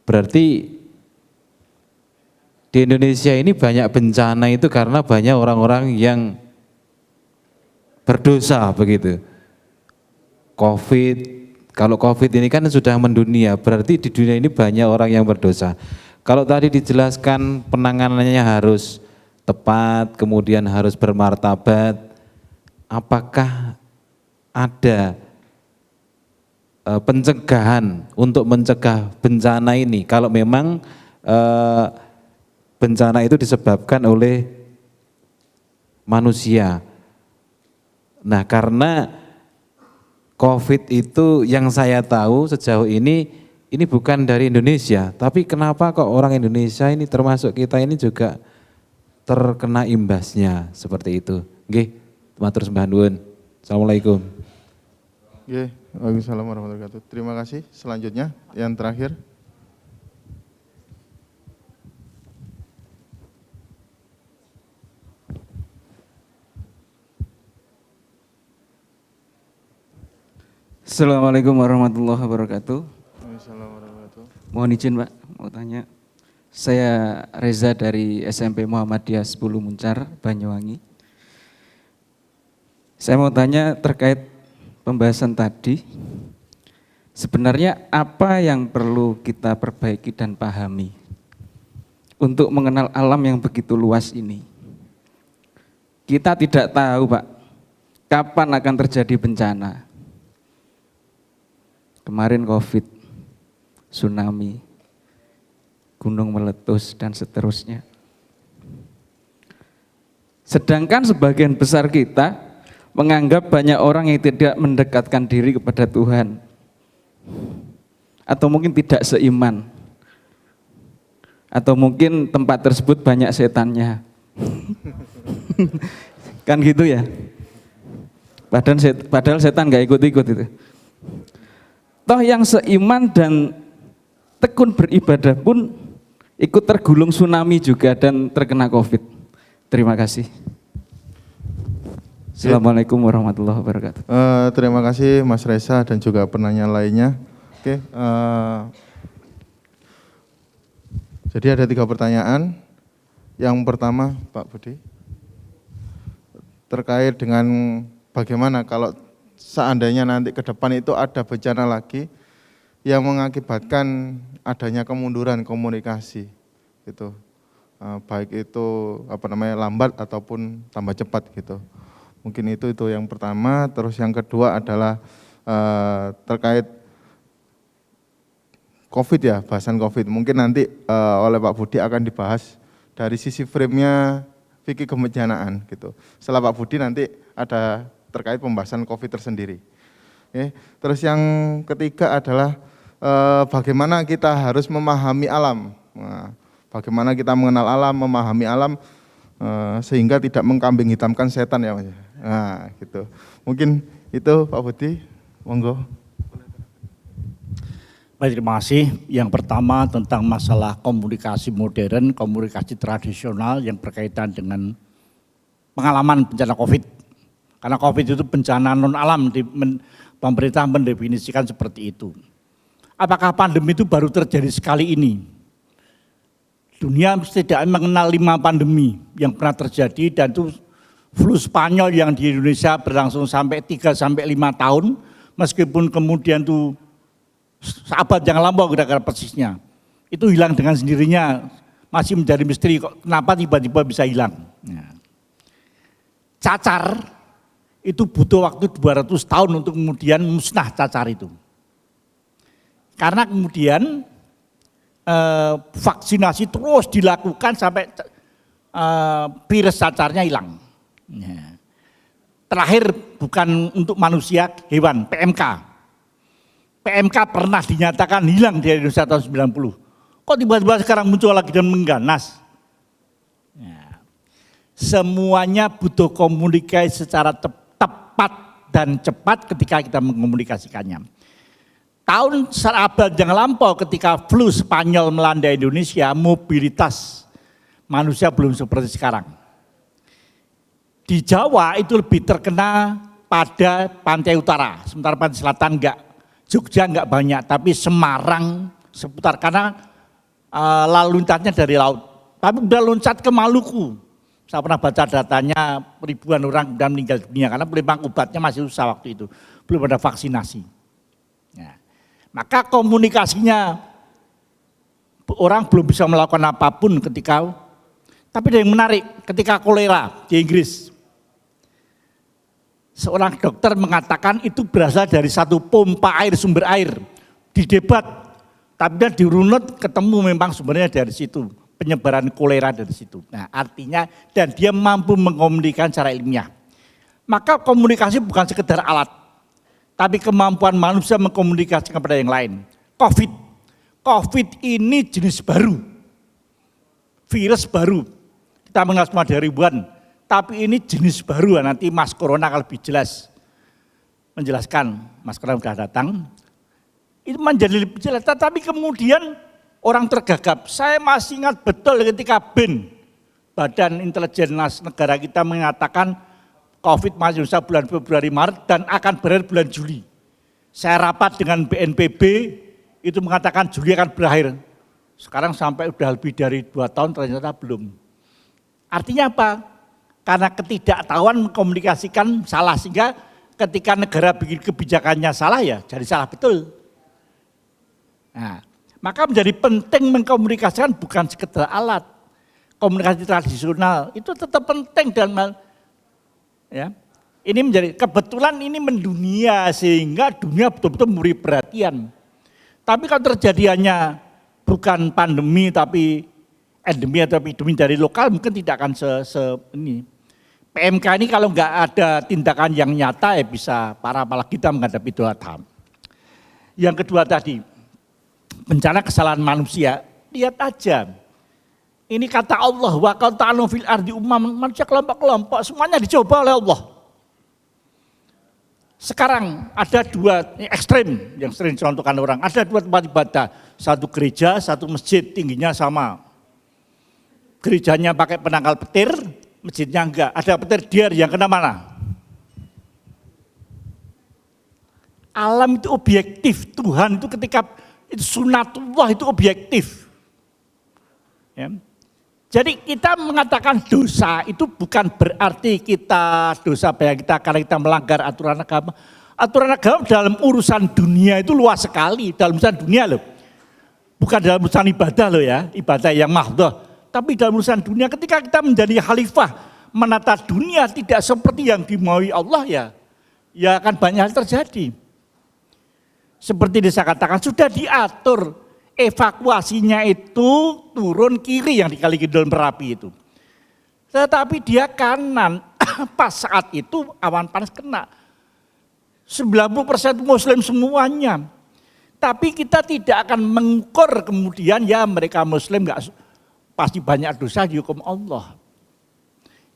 Speaker 4: Berarti di Indonesia ini banyak bencana itu karena banyak orang-orang yang berdosa begitu. Covid, kalau Covid ini kan sudah mendunia, berarti di dunia ini banyak orang yang berdosa. Kalau tadi dijelaskan penanganannya harus tepat, kemudian harus bermartabat, apakah ada pencegahan untuk mencegah bencana ini kalau memang bencana itu disebabkan oleh manusia? Nah, karena Covid itu yang saya tahu sejauh ini bukan dari Indonesia, tapi kenapa kok orang Indonesia ini termasuk kita ini juga terkena imbasnya seperti itu. Nggih, matur sembah nuwun. Assalamualaikum.
Speaker 1: Oke, waalaikumsalam warahmatullahi wabarakatuh. Terima kasih. Selanjutnya yang terakhir.
Speaker 5: Assalamualaikum warahmatullahi wabarakatuh.
Speaker 1: Waalaikumsalam warahmatullahi wabarakatuh.
Speaker 5: Mohon izin Pak, mau tanya. Saya Reza dari SMP Muhammadiyah 10 Muncar, Banyuwangi. Saya mau tanya terkait pembahasan tadi. Sebenarnya apa yang perlu kita perbaiki dan pahami untuk mengenal alam yang begitu luas ini? Kita tidak tahu Pak, kapan akan terjadi bencana. Kemarin Covid, tsunami, gunung meletus, dan seterusnya. Sedangkan sebagian besar kita menganggap banyak orang yang tidak mendekatkan diri kepada Tuhan, atau mungkin tidak seiman, atau mungkin tempat tersebut banyak setannya. Kan gitu ya. Padahal setan gak ikut-ikut itu. Toh yang seiman dan tekun beribadah pun ikut tergulung tsunami juga dan terkena Covid. Terima kasih. Assalamualaikum warahmatullahi wabarakatuh.
Speaker 1: Terima kasih Mas Reza dan juga penanya lainnya. Oke, jadi ada 3 pertanyaan. Yang pertama Pak Budi, terkait dengan bagaimana kalau seandainya nanti ke depan itu ada bencana lagi yang mengakibatkan adanya kemunduran komunikasi gitu, baik itu lambat ataupun tambah cepat gitu. Mungkin itu yang pertama. Terus yang kedua adalah terkait Covid ya, bahasan Covid. Mungkin nanti oleh Pak Budi akan dibahas dari sisi frame-nya fikih kebencanaan gitu. Setelah Pak Budi nanti ada terkait pembahasan Covid tersendiri. Oke. Terus yang ketiga adalah bagaimana kita harus memahami alam. Nah, bagaimana kita mengenal alam, memahami alam sehingga tidak mengkambing hitamkan setan ya Mas. Nah, gitu. Mungkin itu Pak Budi, monggo.
Speaker 2: Baik, terima kasih. Yang pertama tentang masalah komunikasi modern, komunikasi tradisional yang berkaitan dengan pengalaman bencana Covid. Karena Covid itu bencana non alam, pemerintah mendefinisikan seperti itu. Apakah pandemi itu baru terjadi sekali ini? Dunia setidaknya mengenal 5 pandemi yang pernah terjadi, dan itu flu Spanyol yang di Indonesia berlangsung sampai 3 sampai 5 tahun, meskipun kemudian itu sahabat yang lampau kira-kira persisnya. Itu hilang dengan sendirinya, masih menjadi misteri kok kenapa tiba-tiba bisa hilang. Nah. Cacar itu butuh waktu 200 tahun untuk kemudian musnah cacar itu. Karena kemudian vaksinasi terus dilakukan sampai virus cacarnya hilang. terakhir bukan untuk manusia, hewan, PMK. PMK pernah dinyatakan hilang dari Indonesia tahun 90. Kok tiba-tiba sekarang muncul lagi dan mengganas? Ya. Semuanya butuh komunikasi secara tepat dan cepat ketika kita mengkomunikasikannya. Tahun abad yang lampau ketika flu Spanyol melanda Indonesia, mobilitas manusia belum seperti sekarang. Di Jawa itu lebih terkena pada pantai utara, sementara pantai selatan enggak. Jogja enggak banyak, tapi Semarang seputar karena lalu lintasnya dari laut. Tapi udah loncat ke Maluku. Saya pernah baca datanya ribuan orang dan meninggal dunia karena memang obatnya masih susah waktu itu, belum ada vaksinasi. Ya. Maka komunikasinya orang belum bisa melakukan apapun ketika, tapi ada yang menarik ketika kolera di Inggris. Seorang dokter mengatakan itu berasal dari satu pompa air, sumber air. Didebat, tapi dia dirunut ketemu memang sumbernya dari situ. Penyebaran kolera dari situ. Nah artinya, dan dia mampu mengkomunikasikan secara ilmiah. Maka komunikasi bukan sekedar alat, tapi kemampuan manusia mengkomunikasikan kepada yang lain. COVID ini jenis baru, virus baru. Kita mengenal semua dari ribuan. Tapi ini jenis baru, nanti Mas Corona akan lebih jelas menjelaskan. Mas Corona sudah datang, itu menjadi lebih jelas. Tetapi kemudian orang tergagap. Saya masih ingat betul ketika BIN, Badan Intelijen Negara kita mengatakan COVID masih bisa bulan Februari Maret dan akan berakhir bulan Juli. Saya rapat dengan BNPB, itu mengatakan Juli akan berakhir. Sekarang sampai udah lebih dari 2 tahun ternyata belum. Artinya apa? Karena ketidaktahuan mengkomunikasikan salah, sehingga ketika negara bikin kebijakannya salah ya jadi salah betul. Nah, maka menjadi penting mengkomunikasikan bukan sekedar alat. Komunikasi tradisional itu tetap penting dan ya. Ini menjadi kebetulan ini mendunia sehingga dunia betul-betul memberi perhatian. Tapi kalau terjadiannya bukan pandemi tapi endemi atau epidemi dari lokal mungkin tidak akan ini. PMK ini kalau nggak ada tindakan yang nyata ya bisa parah, apalagi kita menghadapi Idul Adha. Yang kedua tadi, bencana kesalahan manusia, lihat aja. Ini kata Allah, wa qad ta'alu fil ardi manusia kelompok-kelompok, semuanya dicoba oleh Allah. Sekarang ada 2 ekstrem yang sering dicontohkan orang, ada 2 tempat ibadah, satu gereja, satu masjid, tingginya sama. Gerejanya pakai penangkal petir, masjidnya enggak, ada petir diar yang kena mana? Alam itu objektif, Tuhan itu ketika itu sunatullah itu objektif. Ya. Jadi kita mengatakan dosa itu bukan berarti kita dosa bayang kita karena kita melanggar aturan agama. Aturan agama dalam urusan dunia itu luas sekali, dalam urusan dunia loh. Bukan dalam urusan ibadah loh ya, ibadah yang mahdhah. Tapi dalam urusan dunia ketika kita menjadi khalifah menata dunia tidak seperti yang dimaui Allah ya akan banyak hal terjadi. Seperti saya katakan sudah diatur evakuasinya itu turun kiri yang di Kali Kidul Merapi itu. Tetapi dia kanan pas saat itu awan panas kena. 90% Muslim semuanya. Tapi kita tidak akan mengukur kemudian ya mereka Muslim enggak pasti banyak dosa dihukum Allah.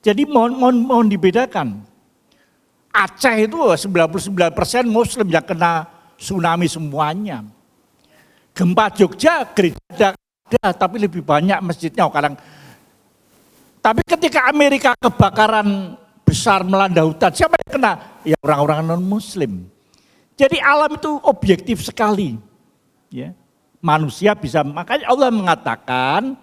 Speaker 2: Jadi mohon dibedakan. Aceh itu 99% Muslim yang kena tsunami semuanya. Gempa Jogja gereja ada tapi lebih banyak masjidnya sekarang. Tapi ketika Amerika kebakaran besar melanda hutan, siapa yang kena? Ya orang-orang non-Muslim. Jadi alam itu objektif sekali. Ya. Manusia bisa, makanya Allah mengatakan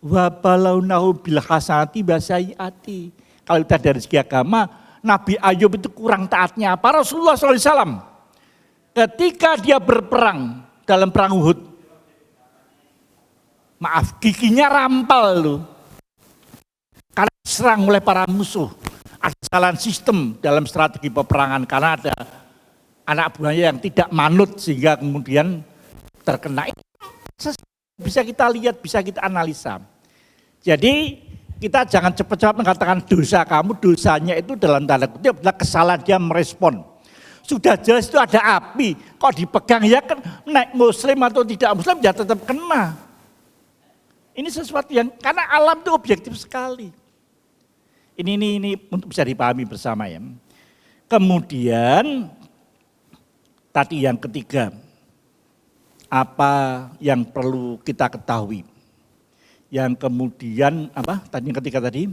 Speaker 2: wa balaunahu bil hasanati basayiati. Kalau kita dari segi agama, Nabi Ayub itu kurang taatnya apa? Rasulullah SAW ketika dia berperang dalam perang Uhud, maaf giginya rampal loh, karena diserang oleh para musuh. Ada kesalahan sistem dalam strategi peperangan karena ada anak buahnya yang tidak manut sehingga kemudian terkena. Bisa kita lihat, bisa kita analisa. Jadi kita jangan cepat-cepat mengatakan dosa kamu, dosanya itu dalam tanda kutip adalah kesalahan dia merespon. Sudah jelas itu ada api, kok dipegang ya kan naik muslim atau tidak muslim ya tetap kena. Ini sesuatu yang, karena alam itu objektif sekali. Ini untuk bisa dipahami bersama ya. Kemudian tadi yang ketiga, apa yang perlu kita ketahui? Yang kemudian apa? Tadi yang ketiga tadi?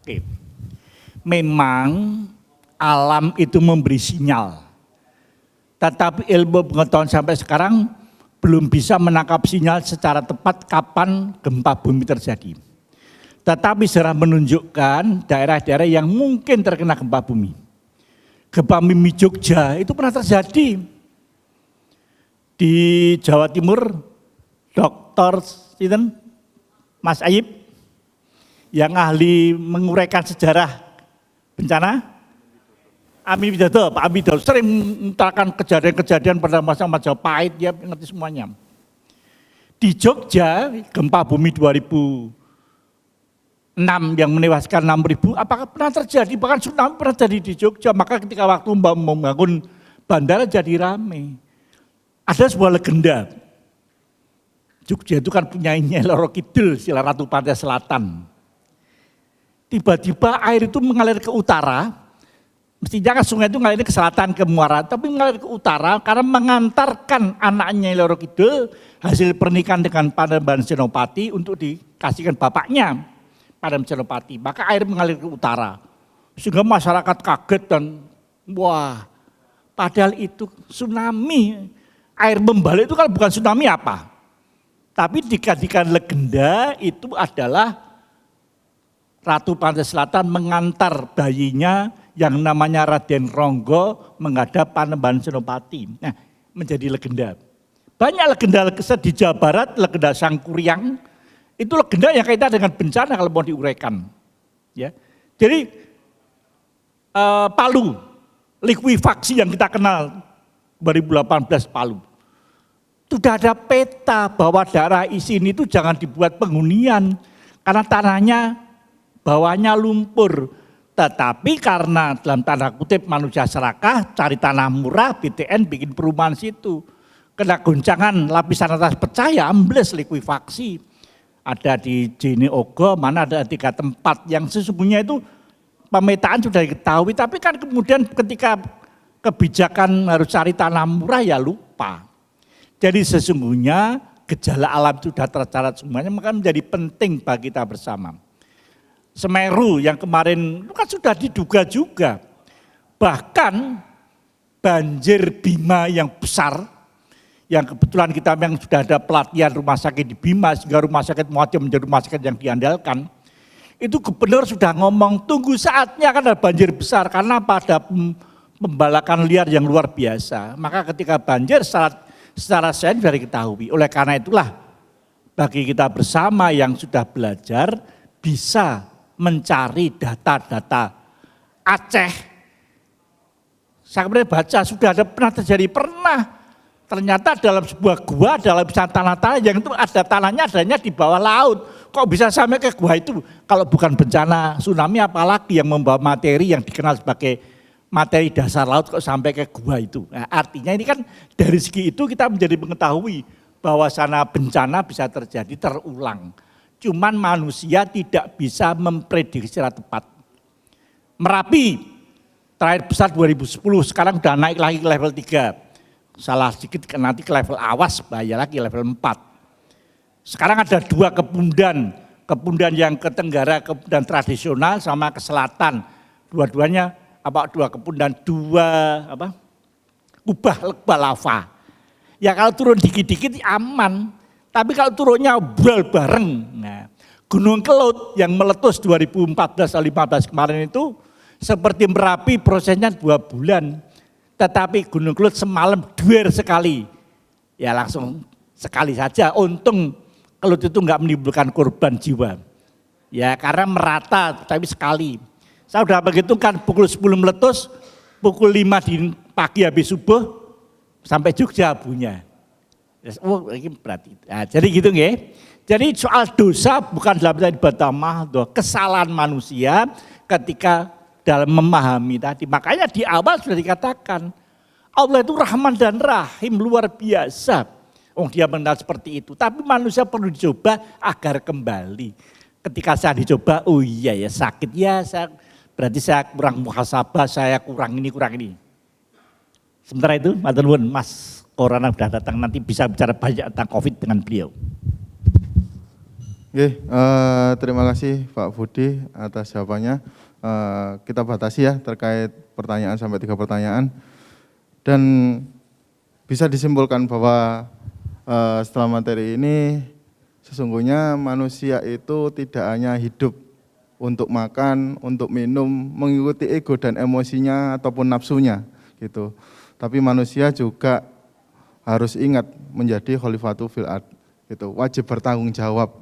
Speaker 2: Oke. Memang alam itu memberi sinyal. Tetapi ilmu pengetahuan sampai sekarang belum bisa menangkap sinyal secara tepat kapan gempa bumi terjadi. Tetapi sejarah menunjukkan daerah-daerah yang mungkin terkena gempa bumi. Gempa bumi Jogja itu pernah terjadi. Di Jawa Timur, Dr. Mas Ayib, yang ahli menguraikan sejarah bencana, Amin Widodo, Pak Amin Widodo sering menceritakan kejadian-kejadian pada masa Majapahit, dia ngerti semuanya. Di Jogja, gempa bumi 2006 yang menewaskan 6.000, apakah pernah terjadi? Bahkan tsunami pernah terjadi di Jogja, maka ketika waktu membangun bandara jadi rame. Ada sebuah legenda, Jogja itu kan punya Nyai Loro Kidul, Sila Ratu Pantai Selatan. Tiba-tiba air itu mengalir ke utara, mestinya kan sungai itu mengalir ke selatan, ke Muara, tapi mengalir ke utara karena mengantarkan anaknya Nyai Loro Kidul hasil pernikahan dengan Panembahan Senopati untuk dikasihkan bapaknya Panembahan Senopati. Maka air mengalir ke utara, sehingga masyarakat kaget dan wah, padahal itu tsunami. Air membalik itu kan bukan tsunami apa, tapi dikatakan legenda itu adalah Ratu Pantai Selatan mengantar bayinya yang namanya Raden Ronggo menghadap Panembahan Senopati. Nah, menjadi legenda. Banyak legenda di Jawa Barat, legenda Sangkuriang, itu legenda yang kaitan dengan bencana kalau mau diuraikan. Ya, jadi Palu, likuifaksi yang kita kenal 2018 Palu. Sudah ada peta bahwa daerah sini itu jangan dibuat penghunian karena tanahnya bawahnya lumpur. Tetapi karena dalam tanda kutip manusia serakah, cari tanah murah, BTN bikin perumahan situ. Kena goncangan lapisan atas pecah ya ambles likuifaksi. Ada di Jene Ogo, mana ada 3 tempat yang sesungguhnya itu pemetaan sudah diketahui. Tapi kan kemudian ketika kebijakan harus cari tanah murah ya lupa. Jadi sesungguhnya gejala alam sudah tercatat semuanya, maka menjadi penting bagi kita bersama. Semeru yang kemarin itu kan sudah diduga juga. Bahkan banjir Bima yang besar, yang kebetulan kita memang sudah ada pelatihan rumah sakit di Bima, sehingga rumah sakit Muatim menjadi rumah sakit yang diandalkan. Itu gubernur sudah ngomong, tunggu saatnya akan ada banjir besar, karena pada pembalakan liar yang luar biasa. Maka ketika banjir secara sains sudah diketahui. Oleh karena itulah bagi kita bersama yang sudah belajar bisa mencari data-data Aceh. Saya kemarin baca sudah ada pernah terjadi, ternyata dalam sebuah gua, dalam tanah-tanah yang itu ada tanahnya adanya di bawah laut. Kok bisa sampai ke gua itu? Kalau bukan bencana tsunami apalagi yang membawa materi yang dikenal sebagai materi dasar laut kok sampai ke gua itu. Nah, artinya ini kan dari segi itu kita menjadi mengetahui bahwa sana bencana bisa terjadi terulang. Cuman manusia tidak bisa memprediksi secara tepat. Merapi terakhir besar 2010, sekarang udah naik lagi ke level 3. Salah sedikit nanti ke level awas, bahaya lagi level 4. Sekarang ada 2 kepundan yang ke tenggara, kepundan tradisional sama ke selatan. Dua-duanya 2 kepundan, 2 kubah lava. Ya kalau turun dikit-dikit aman, tapi kalau turunnya bareng. Nah, Gunung Kelut yang meletus 2014-2015 kemarin itu seperti Merapi prosesnya 2 bulan. Tetapi Gunung Kelut semalam duer sekali. Ya langsung sekali saja, untung Kelut itu enggak menimbulkan korban jiwa. Ya karena merata tapi sekali. Saya sudah menghitungkan pukul 10 meletus, pukul 5 di pagi habis subuh sampai Jogja abunya. Oh, ini berarti. Nah, jadi gitu nggih. Jadi soal dosa bukan dalam arti bertamah, kesalahan manusia ketika dalam memahami tadi. Makanya di awal sudah dikatakan Allah itu Rahman dan Rahim luar biasa. Oh, dia benar seperti itu. Tapi manusia perlu dicoba agar kembali. Ketika saya dicoba, oh iya ya sakit ya, berarti saya kurang muhasabah, saya kurang ini, kurang ini. Sementara itu, matur nuwun Mas Corona sudah datang, nanti bisa bicara banyak tentang COVID dengan beliau.
Speaker 1: Oke, terima kasih Pak Budi atas jawabannya. Kita batasi ya terkait pertanyaan sampai 3 pertanyaan. Dan bisa disimpulkan bahwa setelah materi ini sesungguhnya manusia itu tidak hanya hidup untuk makan, untuk minum, mengikuti ego dan emosinya ataupun nafsunya gitu. Tapi manusia juga harus ingat menjadi khalifatu fil ard gitu. Wajib bertanggung jawab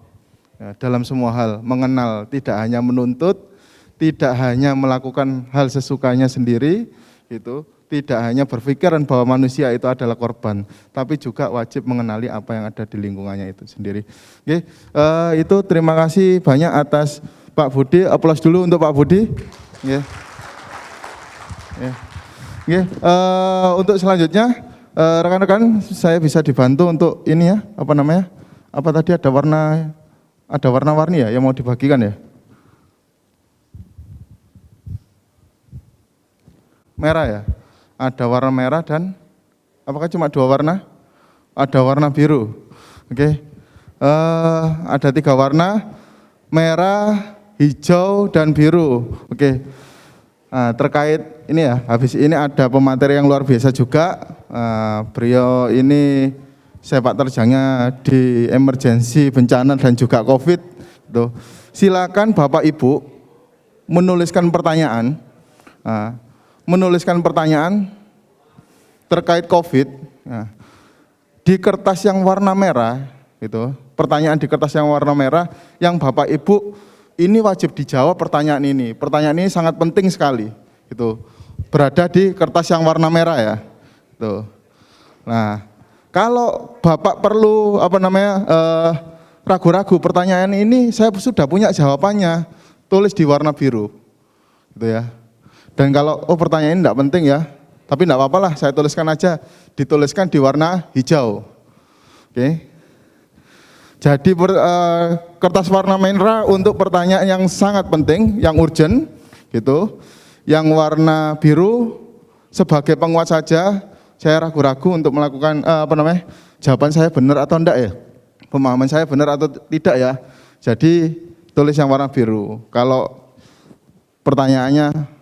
Speaker 1: ya, dalam semua hal, mengenal, tidak hanya menuntut, tidak hanya melakukan hal sesukanya sendiri gitu. Tidak hanya berpikiran bahwa manusia itu adalah korban, tapi juga wajib mengenali apa yang ada di lingkungannya itu sendiri. Oke, itu terima kasih banyak atas Pak Budi. Aplaus dulu untuk Pak Budi. Oke. Oke, untuk selanjutnya rekan-rekan saya bisa dibantu untuk ini ya, apa namanya? Apa tadi ada warna-warni ya yang mau dibagikan ya? Merah ya? Ada warna merah dan apakah cuma 2 warna? Ada warna biru. Oke. Ada 3 warna, merah, hijau, dan biru. Oke. Nah, terkait ini ya, habis ini ada pemateri yang luar biasa juga. Beliau ini sepak terjangnya di emergensi bencana dan juga COVID. Tuh. Silakan Bapak Ibu menuliskan pertanyaan. Terkait COVID di kertas yang warna merah, gitu. Pertanyaan di kertas yang warna merah, yang Bapak Ibu ini wajib dijawab pertanyaan ini. Pertanyaan ini sangat penting sekali, gitu. Berada di kertas yang warna merah ya, gitu. Nah, kalau Bapak perlu ragu-ragu pertanyaan ini, saya sudah punya jawabannya. Tulis di warna biru, gitu ya. Dan kalau pertanyaan ini tidak penting ya, tapi tidak apa-apa lah, saya tuliskan aja, dituliskan di warna hijau. Oke. Jadi kertas warna merah untuk pertanyaan yang sangat penting, yang urgent, gitu. Yang warna biru sebagai penguat saja, saya ragu-ragu untuk melakukan jawaban saya benar atau enggak ya, pemahaman saya benar atau tidak ya. Jadi tulis yang warna biru. Kalau pertanyaannya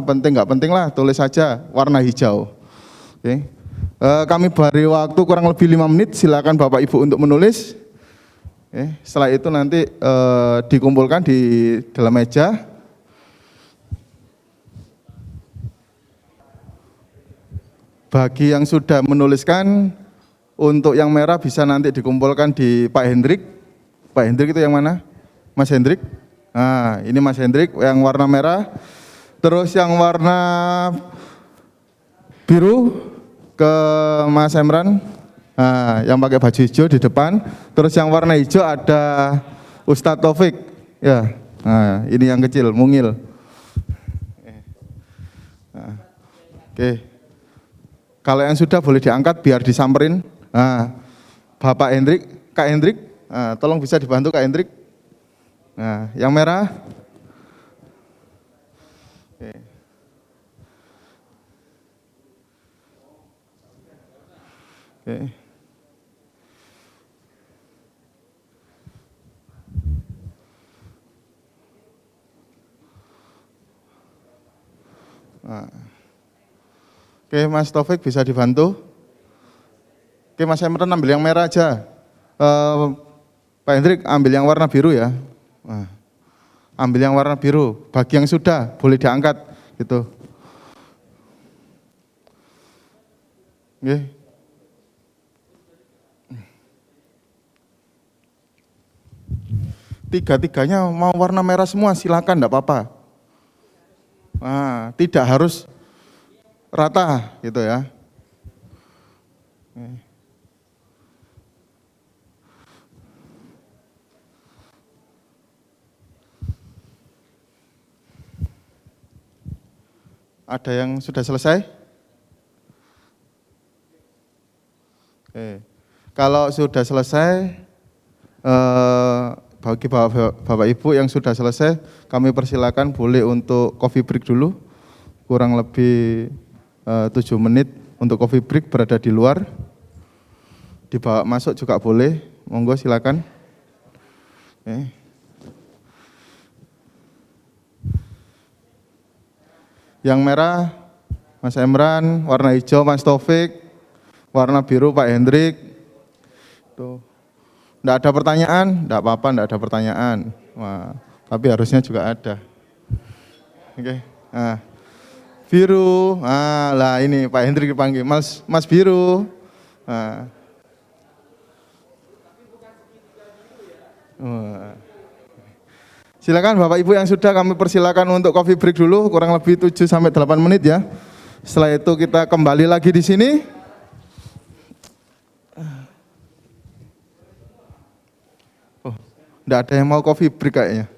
Speaker 1: penting nggak penting lah, tulis saja warna hijau. Oke. Kami beri waktu kurang lebih 5 menit, silakan Bapak Ibu untuk menulis. Oke. Setelah itu nanti dikumpulkan di dalam meja. Bagi yang sudah menuliskan, untuk yang merah bisa nanti dikumpulkan di Pak Hendrik. Pak Hendrik itu yang mana? Mas Hendrik? Nah, ini Mas Hendrik yang warna merah. Terus yang warna biru ke Mas Emran, yang pakai baju hijau di depan. Terus yang warna hijau ada Ustadz Taufik, ya. Nah, ini yang kecil, mungil. Oke. Kalau yang sudah boleh diangkat biar disamperin. Bapak Hendrik, Kak Hendrik, tolong bisa dibantu Kak Hendrik. Nah, yang merah. Oke. Oke. Oke, Mas Taufik bisa dibantu. Oke, Mas Emran ambil yang merah aja. Pak Hendrik ambil yang warna biru ya. Ambil yang warna biru, bagi yang sudah boleh diangkat gitu. Oke. Tiga-tiganya mau warna merah semua, silakan, enggak apa-apa. Tidak harus rata gitu ya. Ada yang sudah selesai? Oke. Kalau sudah selesai, bagi Bapak Ibu yang sudah selesai, kami persilakan boleh untuk coffee break dulu, kurang lebih 7 menit untuk coffee break berada di luar. Dibawa masuk juga boleh, monggo silakan. Oke. Yang merah Mas Emran, warna hijau Mas Taufik, warna biru Pak Hendrik. Tuh. Enggak ada pertanyaan? Enggak apa-apa, enggak ada pertanyaan. Wah, tapi harusnya juga ada. Oke. Nah, biru. Ah, lah ini Pak Hendrik dipanggil. Mas biru. Nah. Silakan Bapak Ibu yang sudah, kami persilakan untuk coffee break dulu, kurang lebih 7 sampai 8 menit ya. Setelah itu kita kembali lagi di sini. Oh, enggak ada yang mau coffee break kayaknya.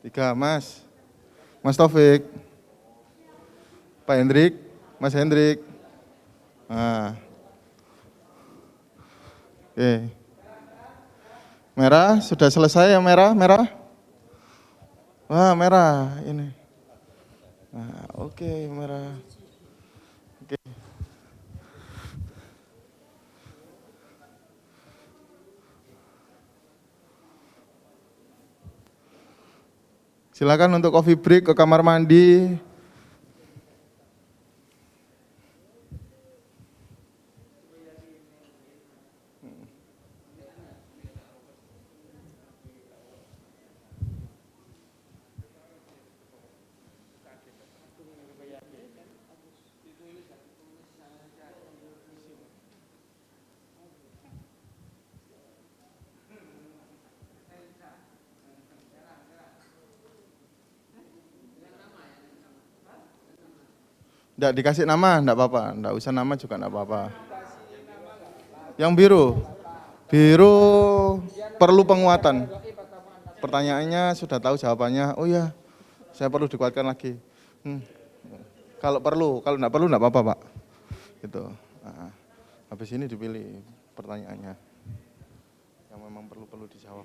Speaker 1: Tiga, Mas Taufik, Pak Hendrik, Mas Hendrik. Nah. Oke. Merah, sudah selesai yang merah? Wah, merah ini. Nah, oke, merah. Oke. Silakan untuk coffee break ke kamar mandi. Enggak dikasih nama, enggak apa-apa. Enggak usah nama juga enggak apa-apa. Yang biru. Biru perlu penguatan. Pertanyaannya sudah tahu jawabannya. Oh ya, saya perlu dikuatkan lagi. Kalau perlu, kalau enggak perlu enggak apa-apa, Pak. Gitu. Nah, habis ini dipilih pertanyaannya. Yang memang perlu dijawab.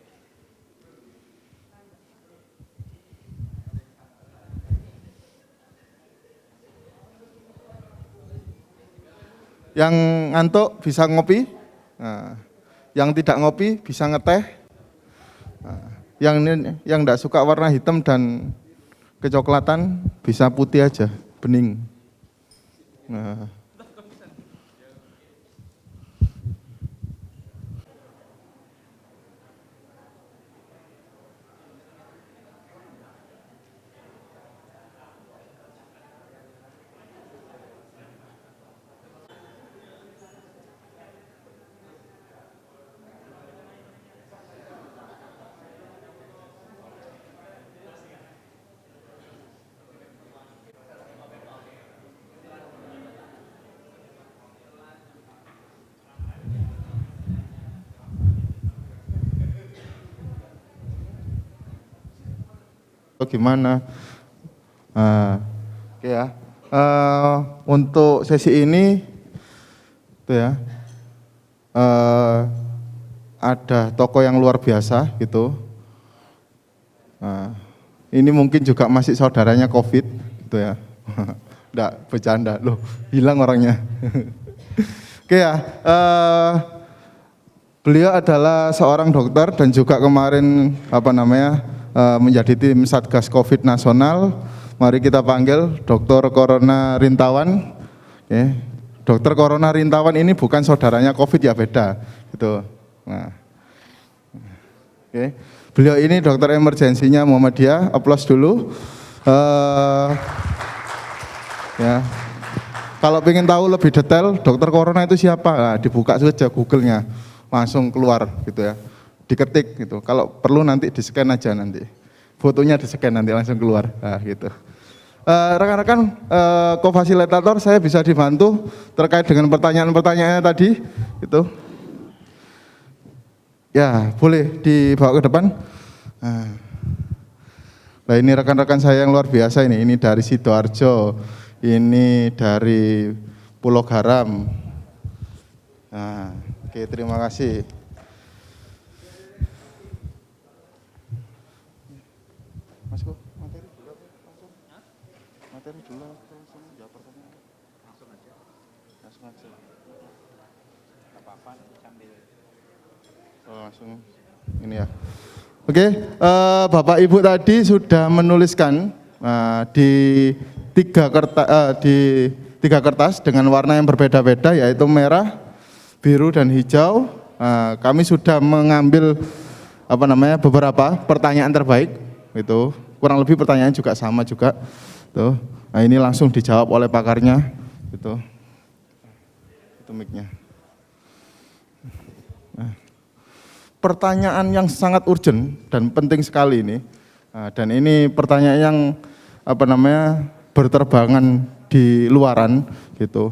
Speaker 1: Yang ngantuk bisa ngopi, nah, yang tidak ngopi bisa ngeteh, nah, yang tidak suka warna hitam dan kecoklatan bisa putih aja, bening. Nah. Gimana? Oke ya. Untuk sesi ini, tuh ya, ada tokoh yang luar biasa gitu. Ini mungkin juga masih saudaranya COVID, gitu ya. Nggak bercanda, loh hilang orangnya. Oke ya. Beliau adalah seorang dokter dan juga kemarin menjadi tim Satgas Covid Nasional. Mari kita panggil Dr. Corona Rintawan. Oke. Dr. Corona Rintawan ini bukan saudaranya Covid ya, beda. Gitu. Nah. Oke. Beliau ini dokter emergensinya Muhammadiyah. Aplaus dulu. Ya. Kalau ingin tahu lebih detail Dokter Corona itu siapa? Nah, dibuka saja Google-nya, langsung keluar gitu ya. Diketik gitu. Kalau perlu nanti di-scan aja nanti. Fotonya di-scan nanti langsung keluar. Nah, gitu. Rekan-rekan co-fasilitator, saya bisa dibantu terkait dengan pertanyaan-pertanyaannya tadi gitu. Ya, boleh dibawa ke depan. Nah ini rekan-rekan saya yang luar biasa ini dari Sidoarjo, ini dari Pulau Garam. Nah, oke, terima kasih. Mas Ko, materi dulu langsung. Materi dulu langsung jawab pertanyaan. Langsung aja. Langsung aja. Apa-apa sambil. Oh, langsung ini ya. Oke, Bapak Ibu tadi sudah menuliskan di tiga kertas dengan warna yang berbeda-beda, yaitu merah, biru, dan hijau. Kami sudah mengambil beberapa pertanyaan terbaik. Itu kurang lebih pertanyaan juga sama juga. Tuh. Nah ini langsung dijawab oleh pakarnya. Itu mic-nya. Pertanyaan yang sangat urgent dan penting sekali ini, dan ini pertanyaan yang berterbangan di luaran gitu.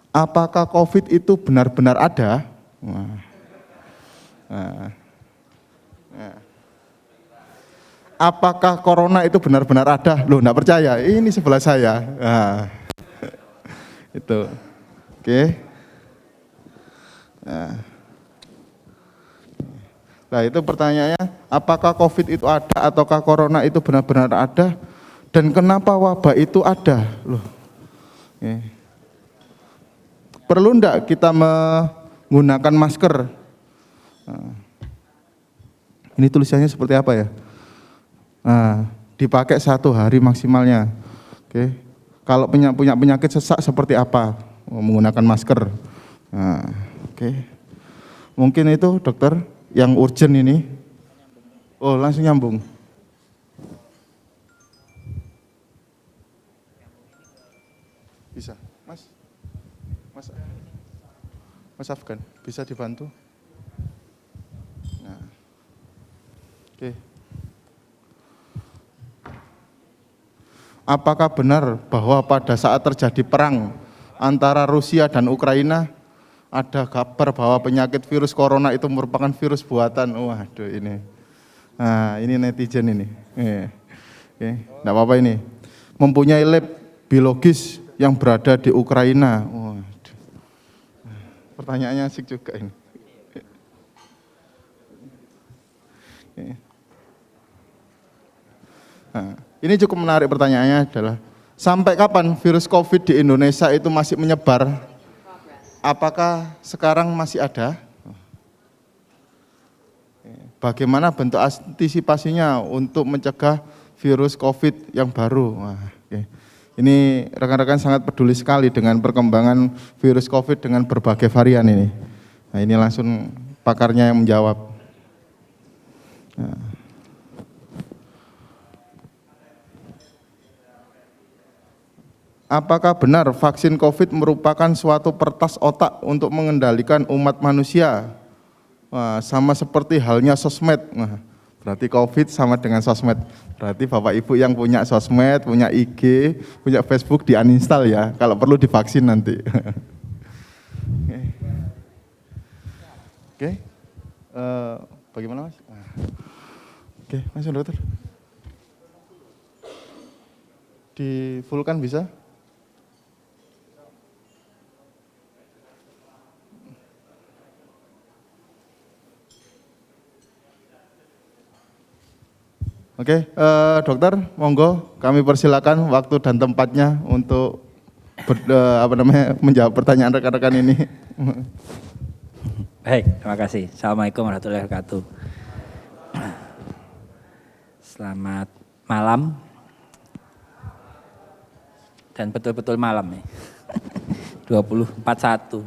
Speaker 1: Apakah COVID itu benar-benar ada? Apakah corona itu benar-benar ada? Loh, enggak percaya? Ini sebelah saya. Itu, oke. Nah itu pertanyaannya, apakah COVID itu ada ataukah corona itu benar-benar ada, dan kenapa wabah itu ada? Loh, perlu enggak kita menggunakan masker? Ini tulisannya seperti apa ya? Dipakai 1 hari maksimalnya. Oke. Kalau punya penyakit sesak seperti apa? Menggunakan masker. Oke. Mungkin itu dokter yang urgent ini. Oh, langsung nyambung. Bisa, Mas Afgan, bisa dibantu? Nah. Oke. Apakah benar bahwa pada saat terjadi perang antara Rusia dan Ukraina, ada kabar bahwa penyakit virus corona itu merupakan virus buatan? Waduh ini. Nah ini netizen ini. Oke, enggak apa-apa ini. Mempunyai lab biologis yang berada di Ukraina. Waduh. Pertanyaannya asik juga ini. Nah, ini cukup menarik pertanyaannya adalah, sampai kapan virus COVID di Indonesia itu masih menyebar? Apakah sekarang masih ada? Bagaimana bentuk antisipasinya untuk mencegah virus COVID yang baru? Ini rekan-rekan sangat peduli sekali dengan perkembangan virus COVID dengan berbagai varian ini. Nah ini langsung pakarnya yang menjawab. Apakah benar vaksin COVID merupakan suatu pertas otak untuk mengendalikan umat manusia? Sama seperti halnya sosmed. Berarti COVID sama dengan sosmed. Berarti Bapak Ibu yang punya sosmed, punya IG, punya Facebook di uninstall ya, kalau perlu divaksin nanti. Oke. Bagaimana Mas? Oke, langsung dokter. Di fullkan bisa? Oke, dokter, monggo kami persilakan waktu dan tempatnya untuk menjawab pertanyaan rekan-rekan ini.
Speaker 6: Baik, terima kasih. Assalamualaikum warahmatullahi wabarakatuh. Selamat malam. Dan betul-betul malam ya. 20.41.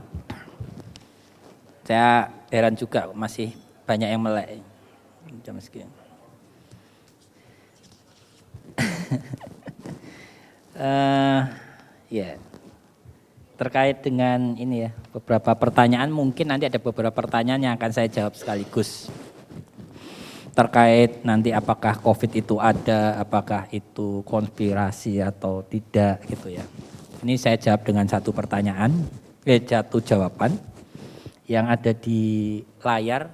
Speaker 6: Saya heran juga masih banyak yang melek jam segini. Ya, terkait dengan ini ya, beberapa pertanyaan, mungkin nanti ada beberapa pertanyaan yang akan saya jawab sekaligus. Terkait nanti apakah COVID itu ada, apakah itu konspirasi atau tidak gitu ya. Ini saya jawab dengan satu pertanyaan, satu jawaban yang ada di layar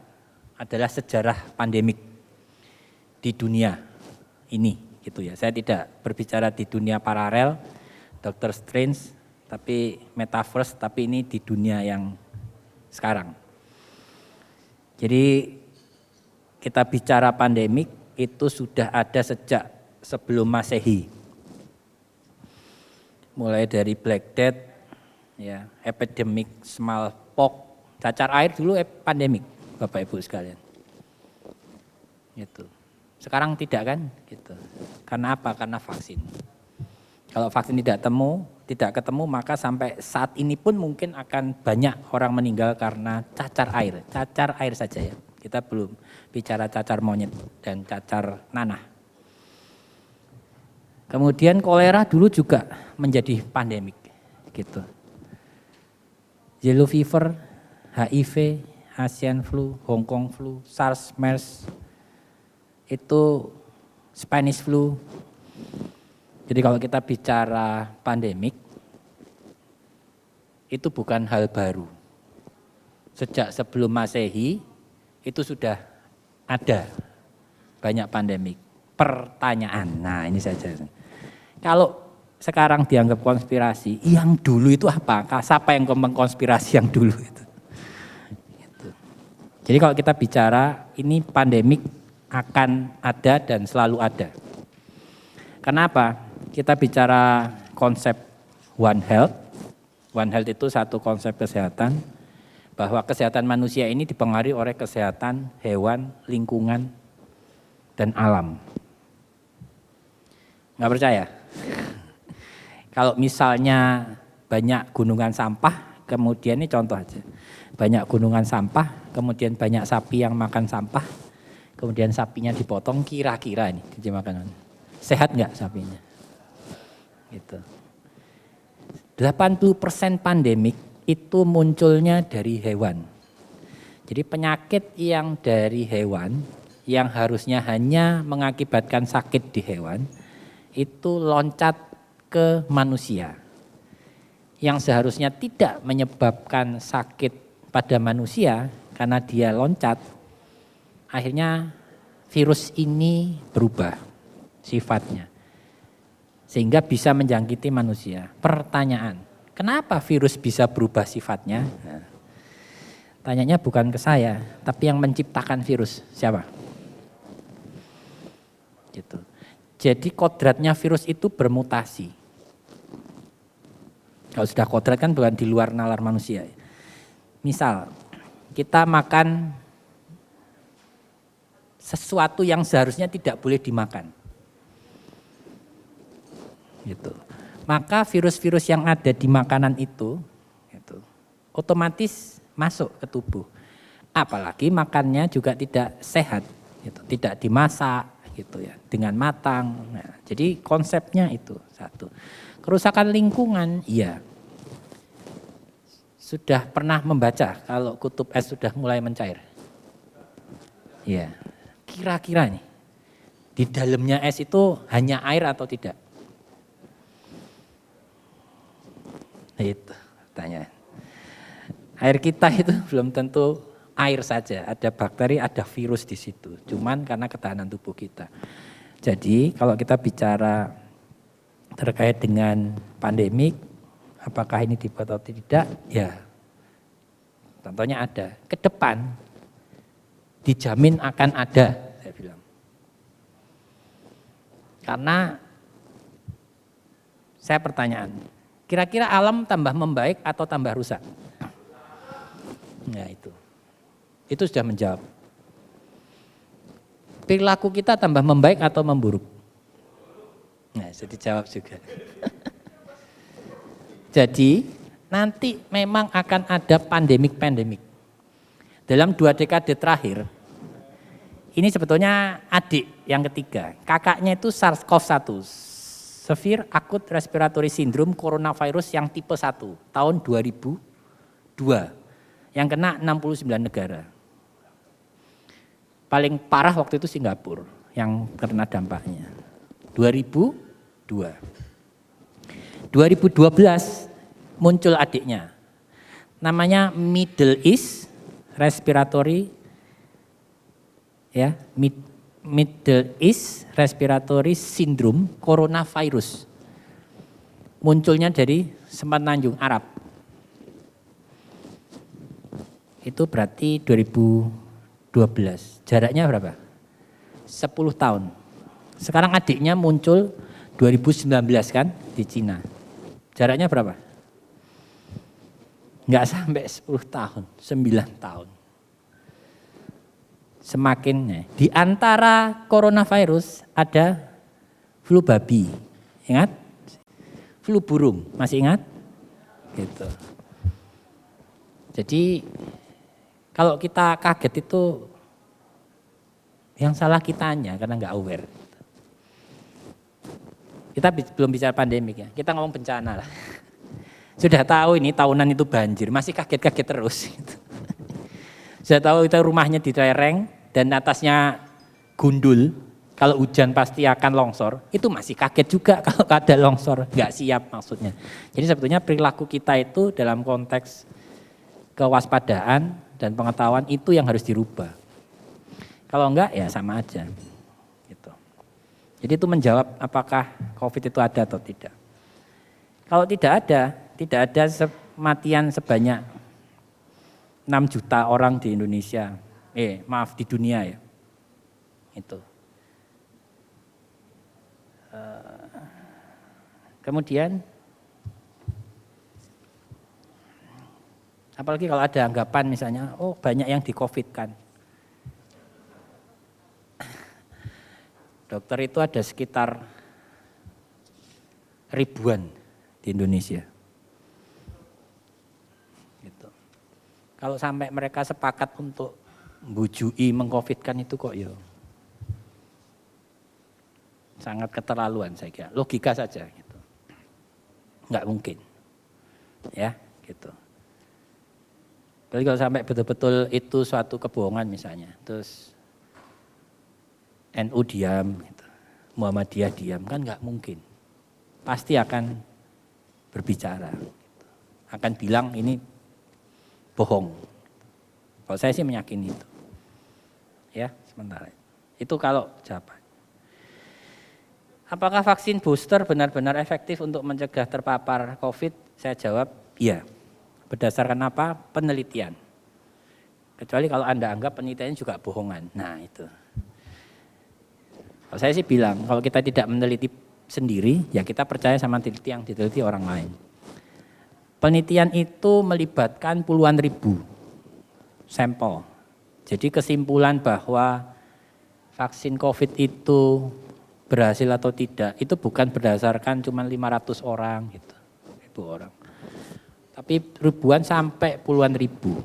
Speaker 6: adalah sejarah pandemik di dunia ini gitu ya. Saya tidak berbicara di dunia paralel, Dr. Strange, tapi metaverse, tapi ini di dunia yang sekarang. Jadi kita bicara pandemik itu sudah ada sejak sebelum Masehi. Mulai dari Black Death, ya, epidemik smallpox, cacar air dulu pandemik, Bapak Ibu sekalian. Gitu. Sekarang tidak kan? Gitu. Karena apa? Karena vaksin. Kalau vaksin tidak ketemu, maka sampai saat ini pun mungkin akan banyak orang meninggal karena cacar air saja ya. Kita belum bicara cacar monyet dan cacar nanah. Kemudian kolera dulu juga menjadi pandemik gitu. Yellow fever, HIV, Asian flu, Hong Kong flu, SARS, MERS, itu Spanish flu. Jadi kalau kita bicara pandemik, itu bukan hal baru. Sejak sebelum Masehi, itu sudah ada banyak pandemik. Pertanyaan, nah ini saja. Kalau sekarang dianggap konspirasi, yang dulu itu apa? Siapa yang mengkonspirasi yang dulu itu? Gitu. Jadi kalau kita bicara, ini pandemik akan ada dan selalu ada. Kenapa? Kita bicara konsep One Health. One Health itu satu konsep kesehatan, bahwa kesehatan manusia ini dipengaruhi oleh kesehatan hewan, lingkungan, dan alam. Nggak percaya? Kalau misalnya banyak gunungan sampah, kemudian ini contoh aja. Banyak gunungan sampah, kemudian banyak sapi yang makan sampah, kemudian sapinya dipotong, kira-kira ini makanan. Sehat nggak sapinya? Gitu. 80% pandemik itu munculnya dari hewan. Jadi penyakit yang dari hewan, yang harusnya hanya mengakibatkan sakit di hewan, itu loncat ke manusia. Yang seharusnya tidak menyebabkan sakit pada manusia karena dia loncat, akhirnya virus ini berubah sifatnya. Sehingga bisa menjangkiti manusia. Pertanyaan, kenapa virus bisa berubah sifatnya? Nah, tanyanya bukan ke saya, tapi yang menciptakan virus, siapa? Gitu. Jadi kodratnya virus itu bermutasi. Kalau sudah kodrat kan bukan di luar nalar manusia. Misal, kita makan sesuatu yang seharusnya tidak boleh dimakan. Gitu. Maka virus-virus yang ada di makanan itu gitu, otomatis masuk ke tubuh. Apalagi makannya juga tidak sehat, gitu, tidak dimasak gitu ya, dengan matang. Nah, jadi konsepnya itu satu. Kerusakan lingkungan, iya. Sudah pernah membaca kalau kutub es sudah mulai mencair? Iya. Kira-kira nih, di dalamnya es itu hanya air atau tidak? Itu tanya. Air kita itu belum tentu air saja, ada bakteri, ada virus di situ. Cuman karena ketahanan tubuh kita. Jadi kalau kita bicara terkait dengan pandemik, apakah ini dibuat atau tidak? Ya, contohnya ada. Ke depan dijamin akan ada, saya bilang. Karena saya pertanyaan, kira-kira alam tambah membaik atau tambah rusak? Nah itu sudah menjawab. Perilaku kita tambah membaik atau memburuk? Nah, jadi jawab juga. Jadi nanti memang akan ada pandemik-pandemik. Dalam 2 dekade terakhir, ini sebetulnya adik yang ketiga. Kakaknya itu SARS-CoV-1, Severe Acute Respiratory Syndrome Coronavirus yang tipe 1, tahun 2002. Yang kena 69 negara. Paling parah waktu itu Singapura yang terkena dampaknya. 2002. 2012 muncul adiknya. Namanya Middle East Respiratory Ya, Middle East Respiratory Syndrome Coronavirus. Munculnya dari Semenanjung Arab. Itu berarti 2012. Jaraknya berapa? 10 tahun. Sekarang adiknya muncul 2019 kan di Cina. Jaraknya berapa? Enggak sampai 10 tahun, 9 tahun. Semakin di antara coronavirus ada flu babi. Ingat? Flu burung, masih ingat? Gitu. Jadi kalau kita kaget itu yang salah kitanya karena nggak aware. Kita belum bicara pandemik ya, kita ngomong bencana lah. Sudah tahu ini tahunan itu banjir, masih kaget-kaget terus. Gitu. Sudah tahu itu rumahnya di lereng dan atasnya gundul, kalau hujan pasti akan longsor, itu masih kaget juga kalau ada longsor, nggak siap maksudnya. Jadi sebetulnya perilaku kita itu dalam konteks kewaspadaan dan pengetahuan itu yang harus dirubah. Kalau enggak ya sama aja. Gitu. Jadi itu menjawab apakah COVID itu ada atau tidak. Kalau tidak ada kematian sebanyak 6 juta orang di Indonesia. Di dunia ya. Itu. Kemudian apalagi kalau ada anggapan misalnya, oh banyak yang di-COVID kan. Dokter itu ada sekitar ribuan di Indonesia. Gitu. Kalau sampai mereka sepakat untuk bujui meng-COVID-kan itu kok ya sangat keterlaluan saya kira. Logika saja gitu. Enggak mungkin. Ya, gitu. Jadi kalau sampai betul-betul itu suatu kebohongan misalnya, terus NU diam, gitu. Muhammadiyah diam, kan nggak mungkin. Pasti akan berbicara, gitu. Akan bilang ini bohong. Kalau saya sih meyakini itu. Ya, sementara. Itu kalau jawaban. Apakah vaksin booster benar-benar efektif untuk mencegah terpapar COVID? Saya jawab, iya. Berdasarkan apa? Penelitian. Kecuali kalau Anda anggap penelitian juga bohongan. Nah itu. Kalau saya sih bilang, kalau kita tidak meneliti sendiri, ya kita percaya sama peneliti yang diteliti orang lain. Penelitian itu melibatkan puluhan ribu sampel. Jadi kesimpulan bahwa vaksin COVID itu berhasil atau tidak, itu bukan berdasarkan cuma 500 orang gitu, 1000 orang. Tapi ribuan sampai puluhan ribu.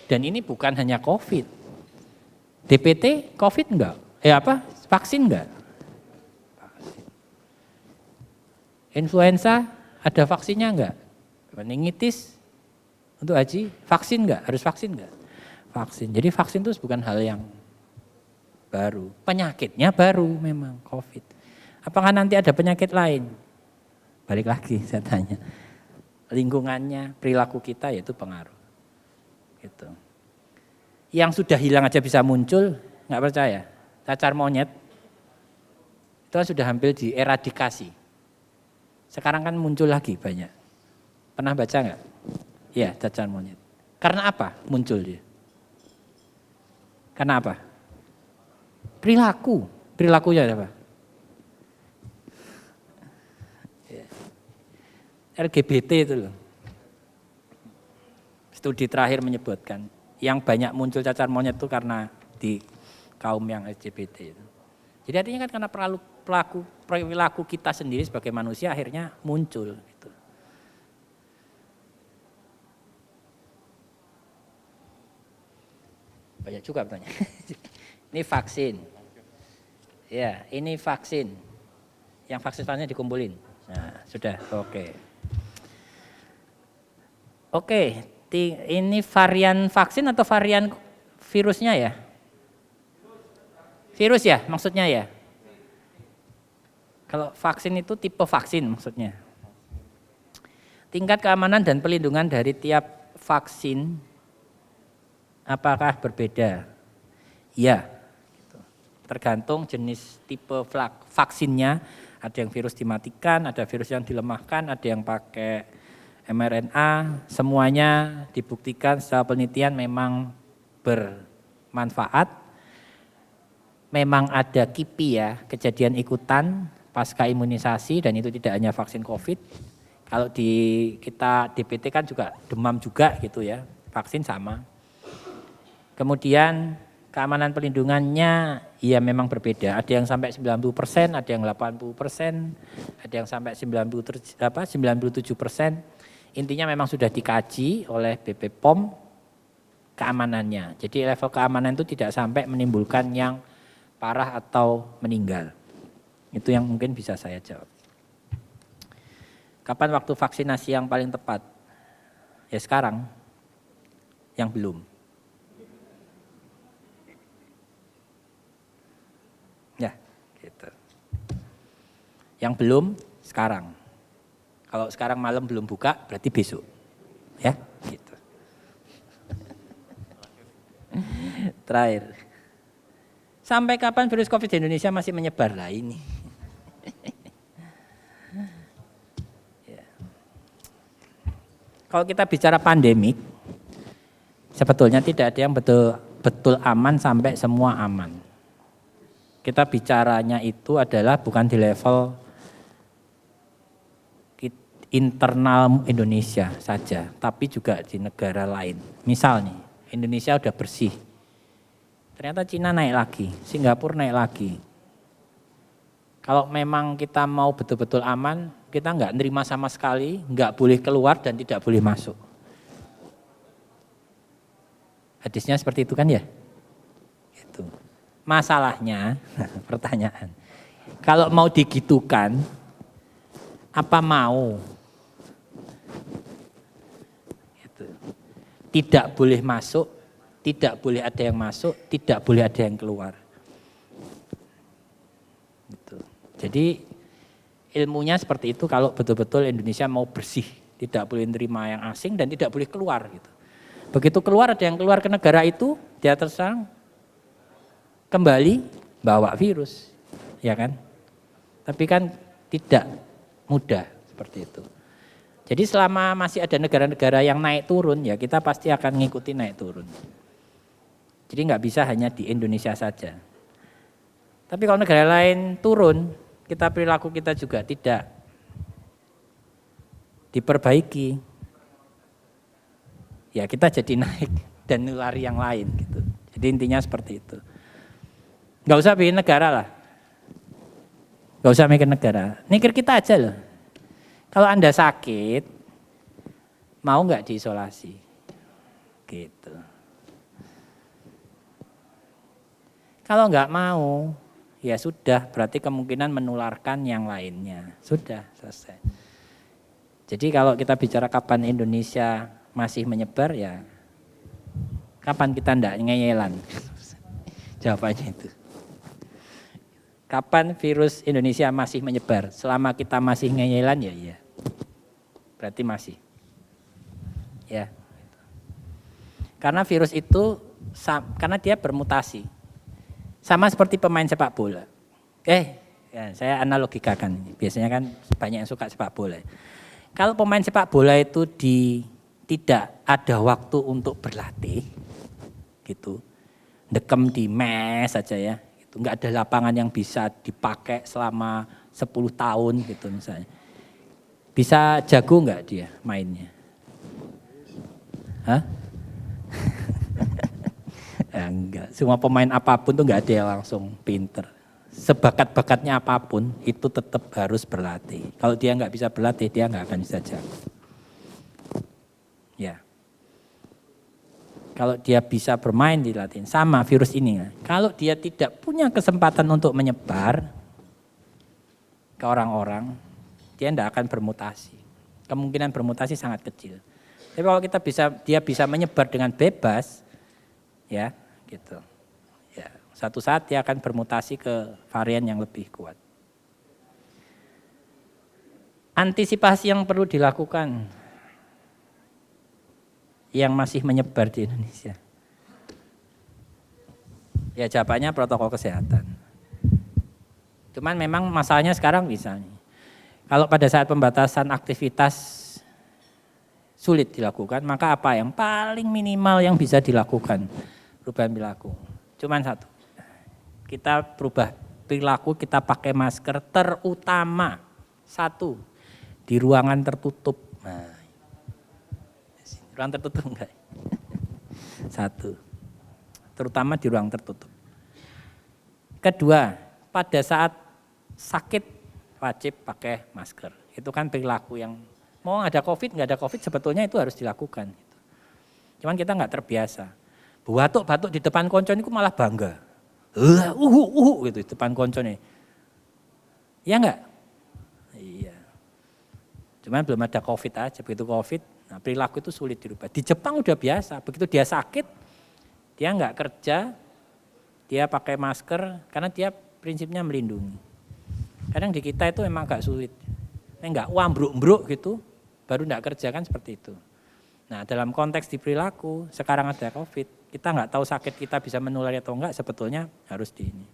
Speaker 6: Dan ini bukan hanya COVID. DPT COVID enggak? Vaksin enggak? Influenza ada vaksinnya enggak? Meningitis untuk haji vaksin enggak? Harus vaksin enggak? Vaksin. Jadi vaksin itu bukan hal yang baru. Penyakitnya baru memang COVID. Apakah nanti ada penyakit lain? Balik lagi saya tanya. Lingkungannya, perilaku kita yaitu pengaruh. Gitu. Yang sudah hilang aja bisa muncul, nggak percaya. Cacar monyet itu kan sudah hampir dieradikasi. Sekarang kan muncul lagi banyak. Pernah baca nggak? Ya, cacar monyet. Karena apa muncul dia? Karena apa? Perilaku. Perilakunya apa? LGBT itu loh. Studi terakhir menyebutkan yang banyak muncul cacar monyet itu karena di kaum yang LGBT itu. Jadi artinya kan karena perilaku kita sendiri sebagai manusia akhirnya muncul gitu. Banyak juga pertanyaan. Ini vaksin. Ya, ini vaksin. Yang vaksin dikumpulin. Nah, sudah, oke. Oke, ini varian vaksin atau varian virusnya ya? Virus ya maksudnya ya? Kalau vaksin itu tipe vaksin maksudnya. Tingkat keamanan dan pelindungan dari tiap vaksin apakah berbeda? Iya, gitu. Tergantung jenis tipe vaksinnya. Ada yang virus dimatikan, ada virus yang dilemahkan, ada yang pakai mRNA. Semuanya dibuktikan secara penelitian memang bermanfaat. Memang ada KIPI ya, kejadian ikutan pasca imunisasi, dan itu tidak hanya vaksin COVID. Kalau kita DPT kan juga demam juga gitu ya, vaksin sama. Kemudian keamanan pelindungannya ya memang berbeda. Ada yang sampai 90%, ada yang 80%, ada yang sampai 97%. Intinya memang sudah dikaji oleh BP POM keamanannya. Jadi level keamanan itu tidak sampai menimbulkan yang parah atau meninggal. Itu yang mungkin bisa saya jawab. Kapan waktu vaksinasi yang paling tepat? Ya sekarang, yang belum. Ya, gitu. Yang belum, sekarang. Kalau sekarang malam belum buka, berarti besok. Ya, gitu. Terakhir. Sampai kapan virus COVID di Indonesia masih menyebar lah ini? Ya. Kalau kita bicara pandemik, sebetulnya tidak ada yang betul aman sampai semua aman. Kita bicaranya itu adalah bukan di level internal Indonesia saja, tapi juga di negara lain. Misal nih, Indonesia udah bersih, ternyata Cina naik lagi, Singapura naik lagi. Kalau memang kita mau betul-betul aman, kita nggak nerima sama sekali, nggak boleh keluar dan tidak boleh masuk. Hadisnya seperti itu kan ya? Itu. Masalahnya, pertanyaan, kalau mau digitukan, apa mau? Gitu. Tidak boleh masuk, tidak boleh ada yang masuk, tidak boleh ada yang keluar. Gitu. Jadi ilmunya seperti itu kalau betul-betul Indonesia mau bersih, tidak boleh menerima yang asing dan tidak boleh keluar. Gitu. Begitu keluar ada yang keluar ke negara itu, dia terserang, kembali bawa virus, ya kan? Tapi kan tidak mudah seperti itu. Jadi selama masih ada negara-negara yang naik turun, ya kita pasti akan mengikuti naik turun. Jadi nggak bisa hanya di Indonesia saja. Tapi kalau negara lain turun, perilaku kita juga tidak diperbaiki. Ya kita jadi naik dan nulari yang lain gitu. Jadi intinya seperti itu. Nggak usah bikin negara lah. Nggak usah mikir negara. Mikir kita aja loh. Kalau Anda sakit, mau nggak diisolasi? Gitu. Kalau nggak mau, ya sudah, berarti kemungkinan menularkan yang lainnya. Sudah, selesai. Jadi kalau kita bicara kapan Indonesia masih menyebar, ya kapan kita ndak ngeyelan? Jawabannya itu. Kapan virus Indonesia masih menyebar? Selama kita masih ngeyelan, ya iya. Berarti masih. Ya. Karena virus itu, karena dia bermutasi. Sama seperti pemain sepak bola. Ya, saya analogikakan. Biasanya kan banyak yang suka sepak bola. Kalau pemain sepak bola itu tidak ada waktu untuk berlatih, gitu. Dekem di mes saja ya. Nggak ada lapangan yang bisa dipakai selama 10 tahun gitu misalnya. Bisa jago nggak dia mainnya? Hah? Ya, enggak. Semua pemain apapun tuh nggak ada yang langsung pinter. Sebakat-bakatnya apapun itu tetap harus berlatih. Kalau dia nggak bisa berlatih, dia nggak akan bisa jago. Ya. Kalau dia bisa bermain di Latin, sama virus ini. Kalau dia tidak punya kesempatan untuk menyebar ke orang-orang, dia tidak akan bermutasi. Kemungkinan bermutasi sangat kecil. Tapi kalau dia bisa menyebar dengan bebas, ya gitu. Ya, satu saat dia akan bermutasi ke varian yang lebih kuat. Antisipasi yang perlu dilakukan yang masih menyebar di Indonesia. Ya jawabannya protokol kesehatan. Cuman memang masalahnya sekarang misalnya, kalau pada saat pembatasan aktivitas sulit dilakukan, maka apa yang paling minimal yang bisa dilakukan? Perubahan perilaku. Cuman satu, kita berubah perilaku, kita pakai masker, terutama satu, di ruangan tertutup. Nah, ruang tertutup enggak? Satu, terutama di ruang tertutup. Kedua, pada saat sakit wajib pakai masker. Itu kan perilaku yang mau ada COVID, nggak ada COVID sebetulnya itu harus dilakukan. Cuman kita nggak terbiasa. Batuk-batuk di depan konco ini malah bangga. Gitu di depan konco nih. Iya nggak? Iya. Cuman belum ada COVID aja, begitu COVID, nah perilaku itu sulit dirubah. Di Jepang udah biasa, begitu dia sakit, dia nggak kerja, dia pakai masker, karena dia prinsipnya melindungi. Kadang di kita itu memang agak sulit. Nggak wambruk-mbruk gitu, baru nggak kerja kan seperti itu. Nah dalam konteks di perilaku, sekarang ada COVID, kita nggak tahu sakit kita bisa menulari atau enggak, sebetulnya harus di ini.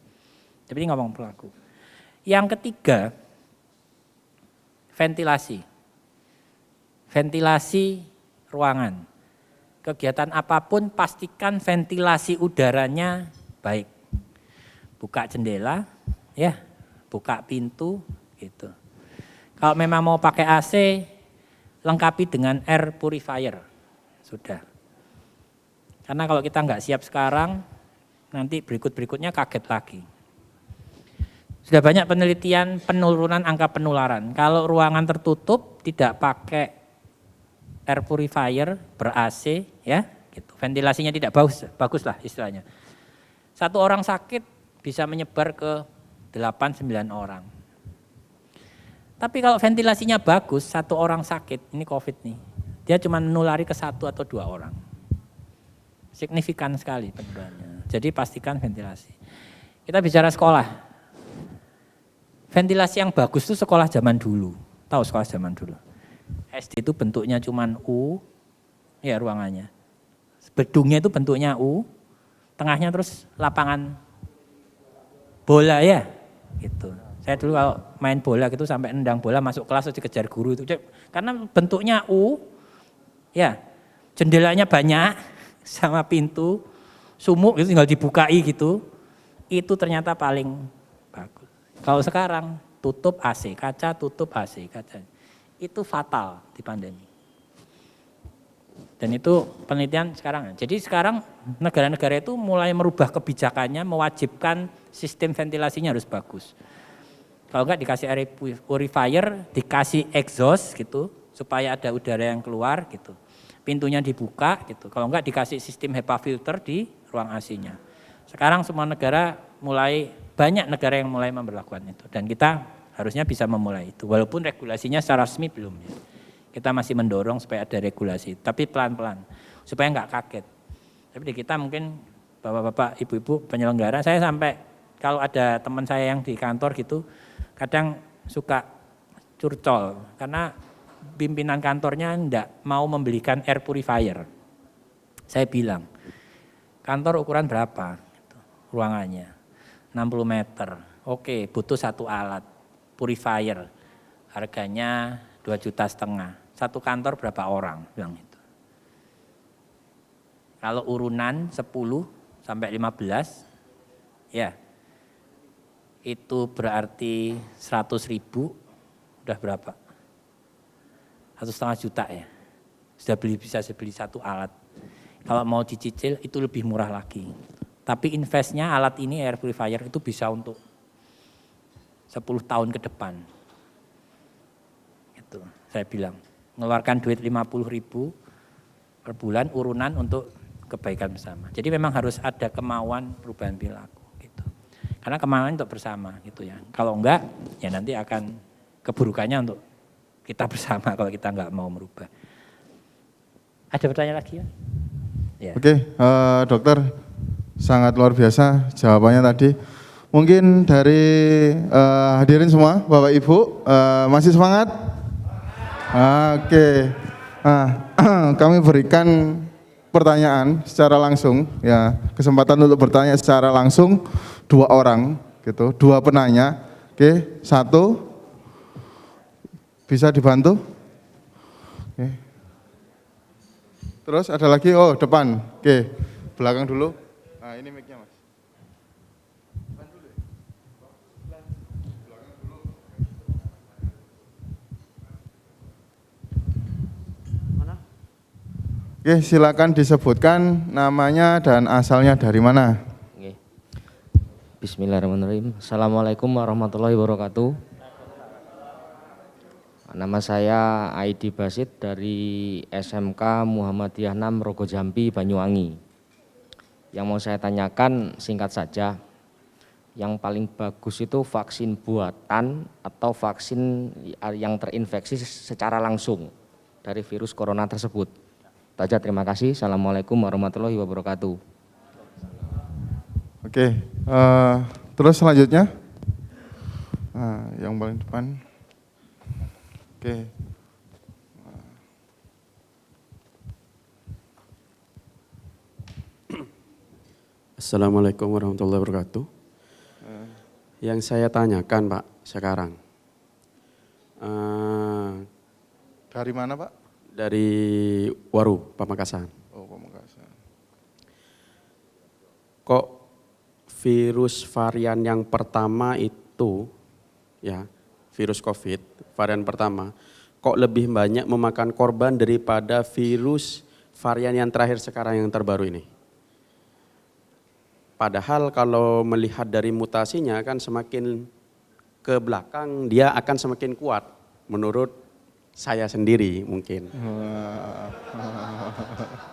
Speaker 6: Tapi ini ngomong perilaku. Yang ketiga, ventilasi. Ventilasi ruangan. Kegiatan apapun pastikan ventilasi udaranya baik. Buka jendela, ya, buka pintu, gitu. Kalau memang mau pakai AC, lengkapi dengan air purifier, sudah. Karena kalau kita nggak siap sekarang, nanti berikut-berikutnya kaget lagi. Sudah banyak penelitian penurunan angka penularan. Kalau ruangan tertutup tidak pakai air purifier, ber-AC, ya, gitu. Ventilasinya tidak bagus lah istilahnya. Satu orang sakit bisa menyebar ke 8-9 orang. Tapi kalau ventilasinya bagus, satu orang sakit, ini COVID nih, dia cuma menulari ke 1 atau 2 orang. Signifikan sekali penularannya. Jadi pastikan ventilasi. Kita bicara sekolah. Ventilasi yang bagus itu sekolah zaman dulu. Tahu sekolah zaman dulu? SD itu bentuknya cuma U, ya ruangannya. Gedungnya itu bentuknya U, tengahnya terus lapangan bola ya, gitu. Saya dulu kalau main bola gitu sampai nendang bola masuk kelas terus dikejar guru itu. Karena bentuknya U, ya jendelanya banyak sama pintu, sumuk itu tinggal dibukai gitu. Itu ternyata paling bagus. Kalau sekarang tutup AC, kaca tutup AC, kaca. Itu fatal di pandemi. Dan itu penelitian sekarang. Jadi sekarang negara-negara itu mulai merubah kebijakannya, mewajibkan sistem ventilasinya harus bagus. Kalau enggak dikasih air purifier, dikasih exhaust gitu, supaya ada udara yang keluar gitu. Pintunya dibuka gitu. Kalau enggak dikasih sistem HEPA filter di ruang AC-nya. Sekarang semua negara banyak negara yang mulai memberlakukan itu. Dan kita harusnya bisa memulai itu. Walaupun regulasinya secara resmi belum. Ya. Kita masih mendorong supaya ada regulasi. Tapi pelan-pelan. Supaya enggak kaget. Tapi di kita mungkin bapak-bapak, ibu-ibu penyelenggara, saya sampai kalau ada teman saya yang di kantor gitu, kadang suka curcol karena pimpinan kantornya enggak mau membelikan air purifier. Saya bilang, kantor ukuran berapa? Ruangannya 60 meter. Oke, butuh 1 alat purifier. Harganya 2,5 juta. Satu kantor berapa orang? Bilang itu. Kalau urunan 10 sampai 15, ya itu berarti 100.000, udah berapa? 1,5 juta ya. Sudah bisa beli 1 alat. Kalau mau dicicil itu lebih murah lagi. Tapi investnya alat ini air purifier itu bisa untuk 10 tahun ke depan. Itu saya bilang. Mengeluarkan duit 50.000 per bulan urunan untuk kebaikan bersama. Jadi memang harus ada kemauan perubahan perilaku. Karena kemauan untuk bersama gitu ya. Kalau enggak, ya nanti akan keburukannya untuk kita bersama kalau kita enggak mau merubah. Ada pertanyaan lagi ya? Ya.
Speaker 1: Oke, dokter sangat luar biasa jawabannya tadi. Mungkin dari hadirin semua, Bapak Ibu, masih semangat? Oke, kami berikan pertanyaan secara langsung, ya kesempatan untuk bertanya secara langsung 2 orang, gitu, 2 penanya. Oke, 1 bisa dibantu. Oke. Terus ada lagi, oh depan, oke, belakang dulu. Nah ini mic-nya Mas. Oke, silakan disebutkan namanya dan asalnya dari mana.
Speaker 7: Oke. Bismillahirrahmanirrahim. Assalamualaikum warahmatullahi wabarakatuh. Nama saya Aidi Basit dari SMK Muhammadiyah 6 Rogo Jambi, Banyuwangi. Yang mau saya tanyakan singkat saja, yang paling bagus itu vaksin buatan atau vaksin yang terinfeksi secara langsung dari virus corona tersebut? Taja, terima kasih. Assalamualaikum warahmatullahi wabarakatuh.
Speaker 1: Oke, terus selanjutnya, yang paling depan. Oke.
Speaker 8: Assalamualaikum warahmatullahi wabarakatuh. Yang saya tanyakan Pak sekarang,
Speaker 1: Dari mana Pak?
Speaker 8: dari Waru, Pamekasan.
Speaker 1: Oh, Pamekasan.
Speaker 8: Kok virus varian yang pertama itu, ya virus COVID, varian pertama, kok lebih banyak memakan korban daripada virus varian yang terakhir sekarang yang terbaru ini? Padahal kalau melihat dari mutasinya kan semakin ke belakang dia akan semakin kuat menurut saya sendiri mungkin.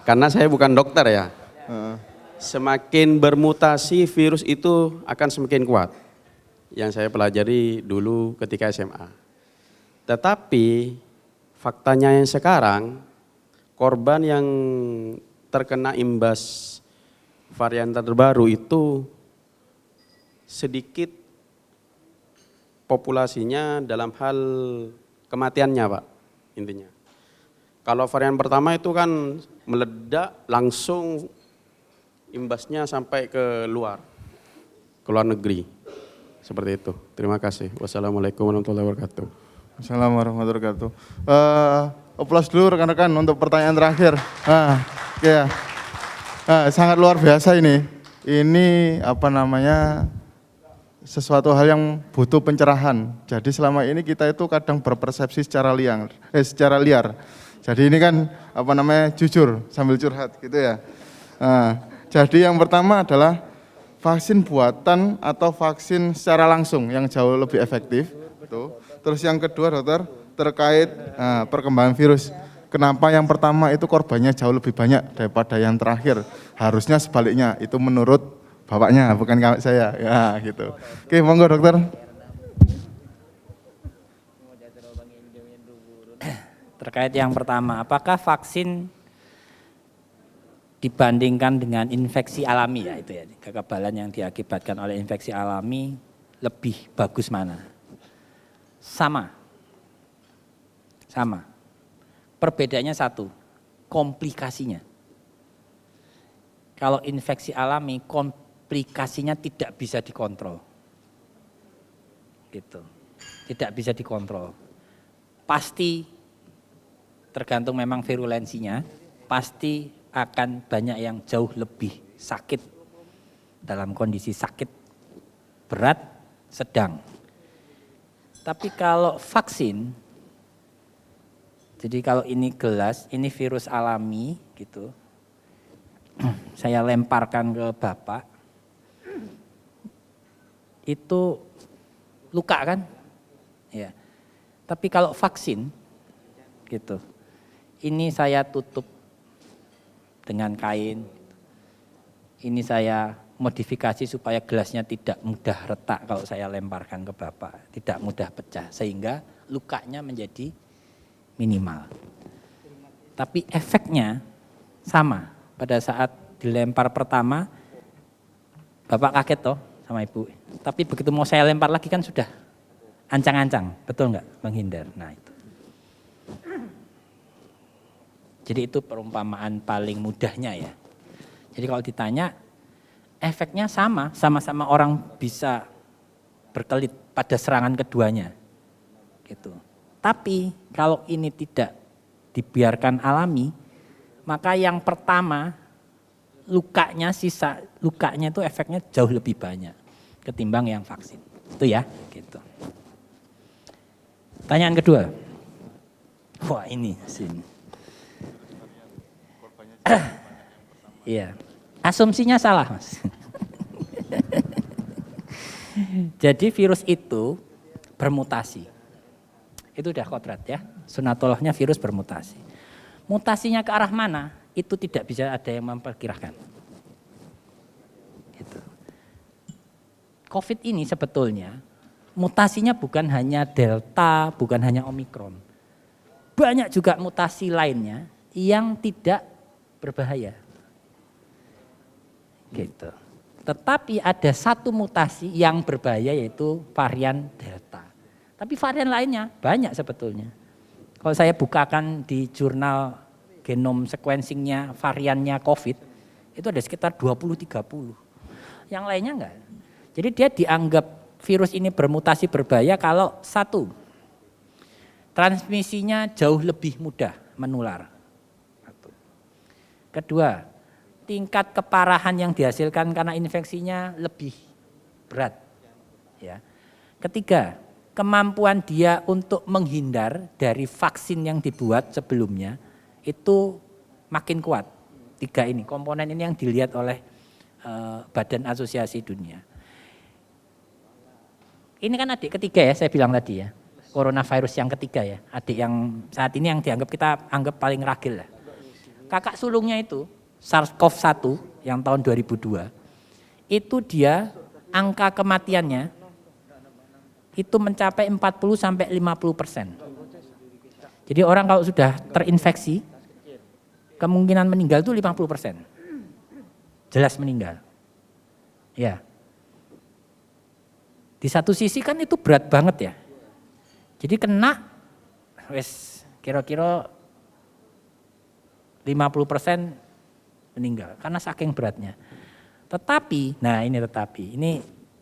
Speaker 8: Karena saya bukan dokter ya. Semakin bermutasi virus itu akan semakin kuat. Yang saya pelajari dulu ketika SMA. Tetapi faktanya yang sekarang korban yang terkena imbas varian terbaru itu sedikit populasinya dalam hal kematiannya Pak, intinya. Kalau varian pertama itu kan meledak langsung imbasnya sampai ke luar negeri. Seperti itu. Terima kasih. Wassalamualaikum warahmatullahi wabarakatuh.
Speaker 1: Assalamualaikum warahmatullahi wabarakatuh. Aplaus dulu rekan-rekan untuk pertanyaan terakhir. Ya. Sangat luar biasa ini. Ini sesuatu hal yang butuh pencerahan. Jadi selama ini kita itu kadang berpersepsi secara liar. Jadi ini kan jujur sambil curhat gitu ya. Jadi yang pertama adalah vaksin buatan atau vaksin secara langsung yang jauh lebih efektif. Terus yang kedua dokter terkait perkembangan virus. Kenapa yang pertama itu korbannya jauh lebih banyak daripada yang terakhir? Harusnya sebaliknya, itu menurut bapaknya, bukan saya. Ya, gitu. Oke, monggo dokter.
Speaker 6: Terkait yang pertama, apakah vaksin dibandingkan dengan infeksi alami ya itu ya, kekebalan yang diakibatkan oleh infeksi alami lebih bagus mana? Sama. Perbedaannya satu, komplikasinya. Kalau infeksi alami, komplikasinya tidak bisa dikontrol. Gitu. Tidak bisa dikontrol. Pasti tergantung memang virulensinya, pasti akan banyak yang jauh lebih sakit dalam kondisi sakit, berat, sedang. Tapi kalau vaksin, jadi kalau ini gelas, ini virus alami gitu, saya lemparkan ke Bapak, itu luka kan? Ya. Tapi kalau vaksin, gitu, ini saya tutup dengan kain, ini saya modifikasi supaya gelasnya tidak mudah retak kalau saya lemparkan ke Bapak, tidak mudah pecah, sehingga lukanya menjadi minimal. Tapi efeknya sama. Pada saat dilempar pertama, Bapak kaget toh sama Ibu. Tapi begitu mau saya lempar lagi kan sudah ancang-ancang, betul nggak? Menghindar. Nah itu. Jadi itu perumpamaan paling mudahnya ya. Jadi kalau ditanya, efeknya sama-sama orang bisa berkelit pada serangan keduanya. Gitu. Tapi kalau ini tidak dibiarkan alami, maka yang pertama lukanya itu efeknya jauh lebih banyak ketimbang yang vaksin. Itu ya, gitu. Pertanyaan kedua. Wah, ini sini. Iya. Asumsinya salah, Mas. Jadi virus itu bermutasi. Itu udah kodrat ya. Sunatullahnya virus bermutasi. Mutasinya ke arah mana? Itu tidak bisa ada yang memperkirakan. Gitu. COVID ini sebetulnya mutasinya bukan hanya Delta, bukan hanya Omikron. Banyak juga mutasi lainnya yang tidak berbahaya. Gitu. Tetapi ada satu mutasi yang berbahaya yaitu varian Delta. Tapi varian lainnya banyak sebetulnya. Kalau saya bukakan di jurnal genome sequencingnya variannya COVID, itu ada sekitar 20-30. Yang lainnya enggak. Jadi dia dianggap virus ini bermutasi berbahaya kalau satu, transmisinya jauh lebih mudah menular. Kedua, tingkat keparahan yang dihasilkan karena infeksinya lebih berat. Ya. Ketiga, kemampuan dia untuk menghindar dari vaksin yang dibuat sebelumnya itu makin kuat. Tiga ini, komponen ini yang dilihat oleh Badan Asosiasi Dunia. Ini kan adik ketiga ya, saya bilang tadi ya, coronavirus yang ketiga ya, adik yang saat ini yang kita anggap paling ragil lah. Kakak sulungnya itu SARS-CoV-1 yang tahun 2002, itu dia angka kematiannya itu mencapai 40-50%. Jadi orang kalau sudah terinfeksi, kemungkinan meninggal itu 50%. Jelas meninggal. Ya. Di satu sisi kan itu berat banget ya. Jadi kena, wes kira-kira 50% meninggal karena saking beratnya. Tetapi, nah ini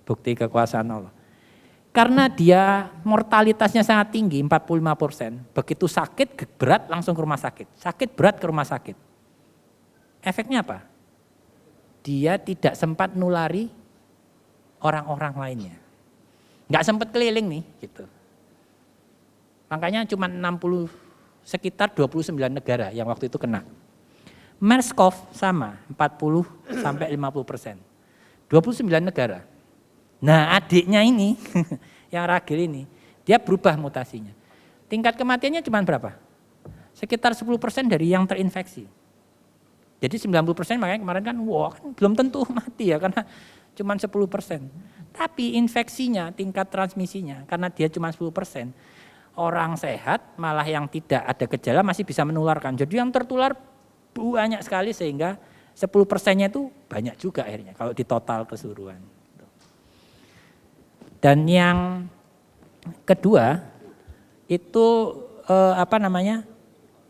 Speaker 6: bukti kekuasaan Allah. Karena dia mortalitasnya sangat tinggi, 45%. Begitu sakit, berat langsung ke rumah sakit. Sakit berat ke rumah sakit. Efeknya apa? Dia tidak sempat nulari orang-orang lainnya. Nggak sempat keliling nih, gitu. Makanya cuma sekitar 29 negara yang waktu itu kena. MERS-CoV sama, 40-50%. 29 negara. Nah adiknya ini, yang ragil ini, dia berubah mutasinya. Tingkat kematiannya cuma berapa? Sekitar 10% dari yang terinfeksi. Jadi 90% makanya kemarin kan, wah kan belum tentu mati ya, karena cuma 10%. Tapi infeksinya, tingkat transmisinya, karena dia cuma 10%, orang sehat malah yang tidak ada gejala masih bisa menularkan. Jadi yang tertular banyak sekali sehingga 10%-nya itu banyak juga akhirnya kalau di total keseluruhan. Dan yang kedua itu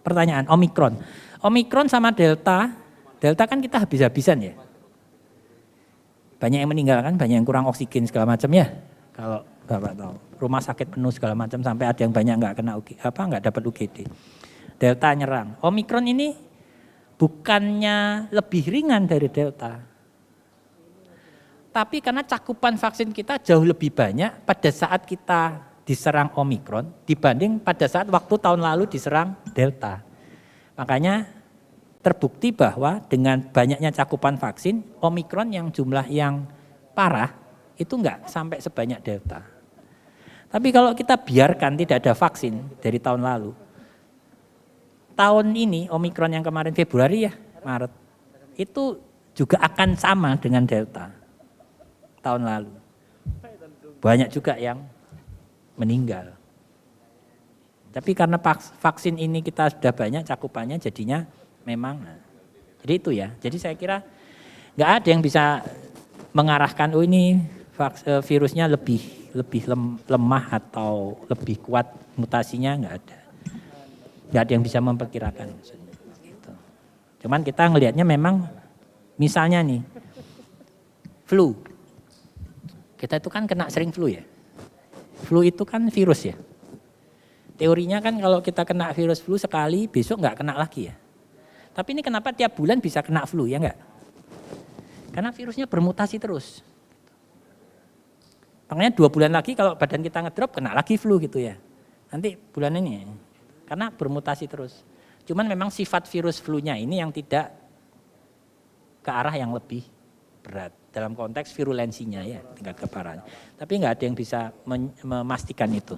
Speaker 6: pertanyaan Omikron. Omikron sama Delta kan kita habis-habisan ya. Banyak yang meninggal kan, banyak yang kurang oksigen segala macam ya. Kalau Bapak tahu, rumah sakit penuh segala macam sampai ada yang banyak nggak dapat UGD. Delta nyerang. Omikron ini bukannya lebih ringan dari Delta. Tapi karena cakupan vaksin kita jauh lebih banyak pada saat kita diserang Omikron dibanding pada saat waktu tahun lalu diserang Delta. Makanya terbukti bahwa dengan banyaknya cakupan vaksin, Omikron yang jumlah yang parah itu enggak sampai sebanyak Delta. Tapi kalau kita biarkan tidak ada vaksin dari tahun lalu, tahun ini Omikron yang kemarin Februari ya, Maret, itu juga akan sama dengan Delta tahun lalu. Banyak juga yang meninggal. Tapi karena vaksin ini kita sudah banyak cakupannya jadinya memang, jadi itu ya. Jadi saya kira nggak ada yang bisa mengarahkan oh ini virusnya lebih lemah atau lebih kuat mutasinya, nggak ada. Nggak ada yang bisa memperkirakan. Cuman kita ngelihatnya memang misalnya nih, flu. Kita itu kan kena sering flu ya. Flu itu kan virus ya. Teorinya kan kalau kita kena virus flu sekali, besok nggak kena lagi ya. Tapi ini kenapa tiap bulan bisa kena flu ya enggak? Karena virusnya bermutasi terus. Makanya 2 bulan lagi kalau badan kita ngedrop kena lagi flu gitu ya. Nanti bulan ini karena bermutasi terus. Cuman memang sifat virus flu-nya ini yang tidak ke arah yang lebih berat. Dalam konteks virulensinya ya, tingkat keparahan. Tapi nggak ada yang bisa memastikan itu.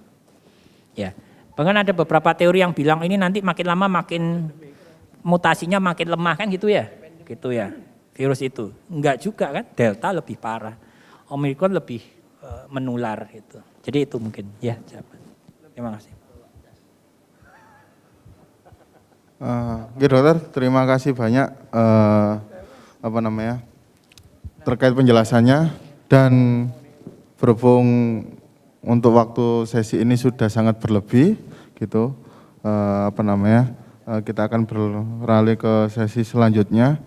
Speaker 6: Ya. Bahkan ada beberapa teori yang bilang ini nanti makin lama makin mutasinya makin lemah kan gitu ya. Gitu ya. Virus itu. Enggak juga kan, Delta lebih parah. Omicron lebih menular gitu. Jadi itu mungkin ya jawaban. Terima kasih.
Speaker 1: Oke dokter, terima kasih banyak terkait penjelasannya, dan berhubung untuk waktu sesi ini sudah sangat berlebih gitu, kita akan beralih ke sesi selanjutnya.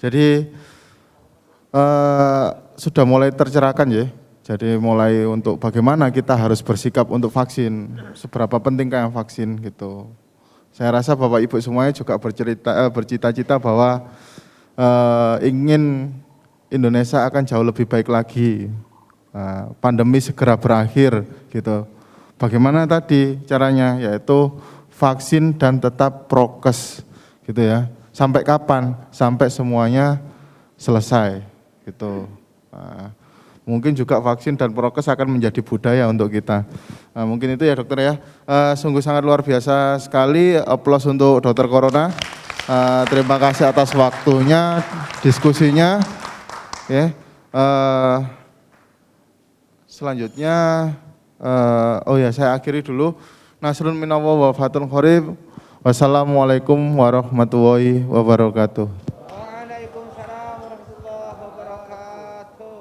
Speaker 1: Jadi sudah mulai tercerahkan ya. Jadi mulai untuk bagaimana kita harus bersikap untuk vaksin, seberapa pentingkah vaksin gitu. Saya rasa Bapak Ibu semuanya juga bercita-cita bahwa ingin Indonesia akan jauh lebih baik lagi. Pandemi segera berakhir gitu. Bagaimana tadi caranya? Yaitu vaksin dan tetap prokes gitu ya. Sampai kapan? Sampai semuanya selesai gitu. Mungkin juga vaksin dan prokes akan menjadi budaya untuk kita. Mungkin itu ya dokter ya. Sungguh sangat luar biasa sekali. Aplaus untuk Dokter Corona. Terima kasih atas waktunya, diskusinya. Ya. Selanjutnya, saya akhiri dulu. Nasrun minallah wa fathun qarib. Wassalamualaikum warahmatullahi wabarakatuh.
Speaker 3: Waalaikumsalam warahmatullahi wabarakatuh.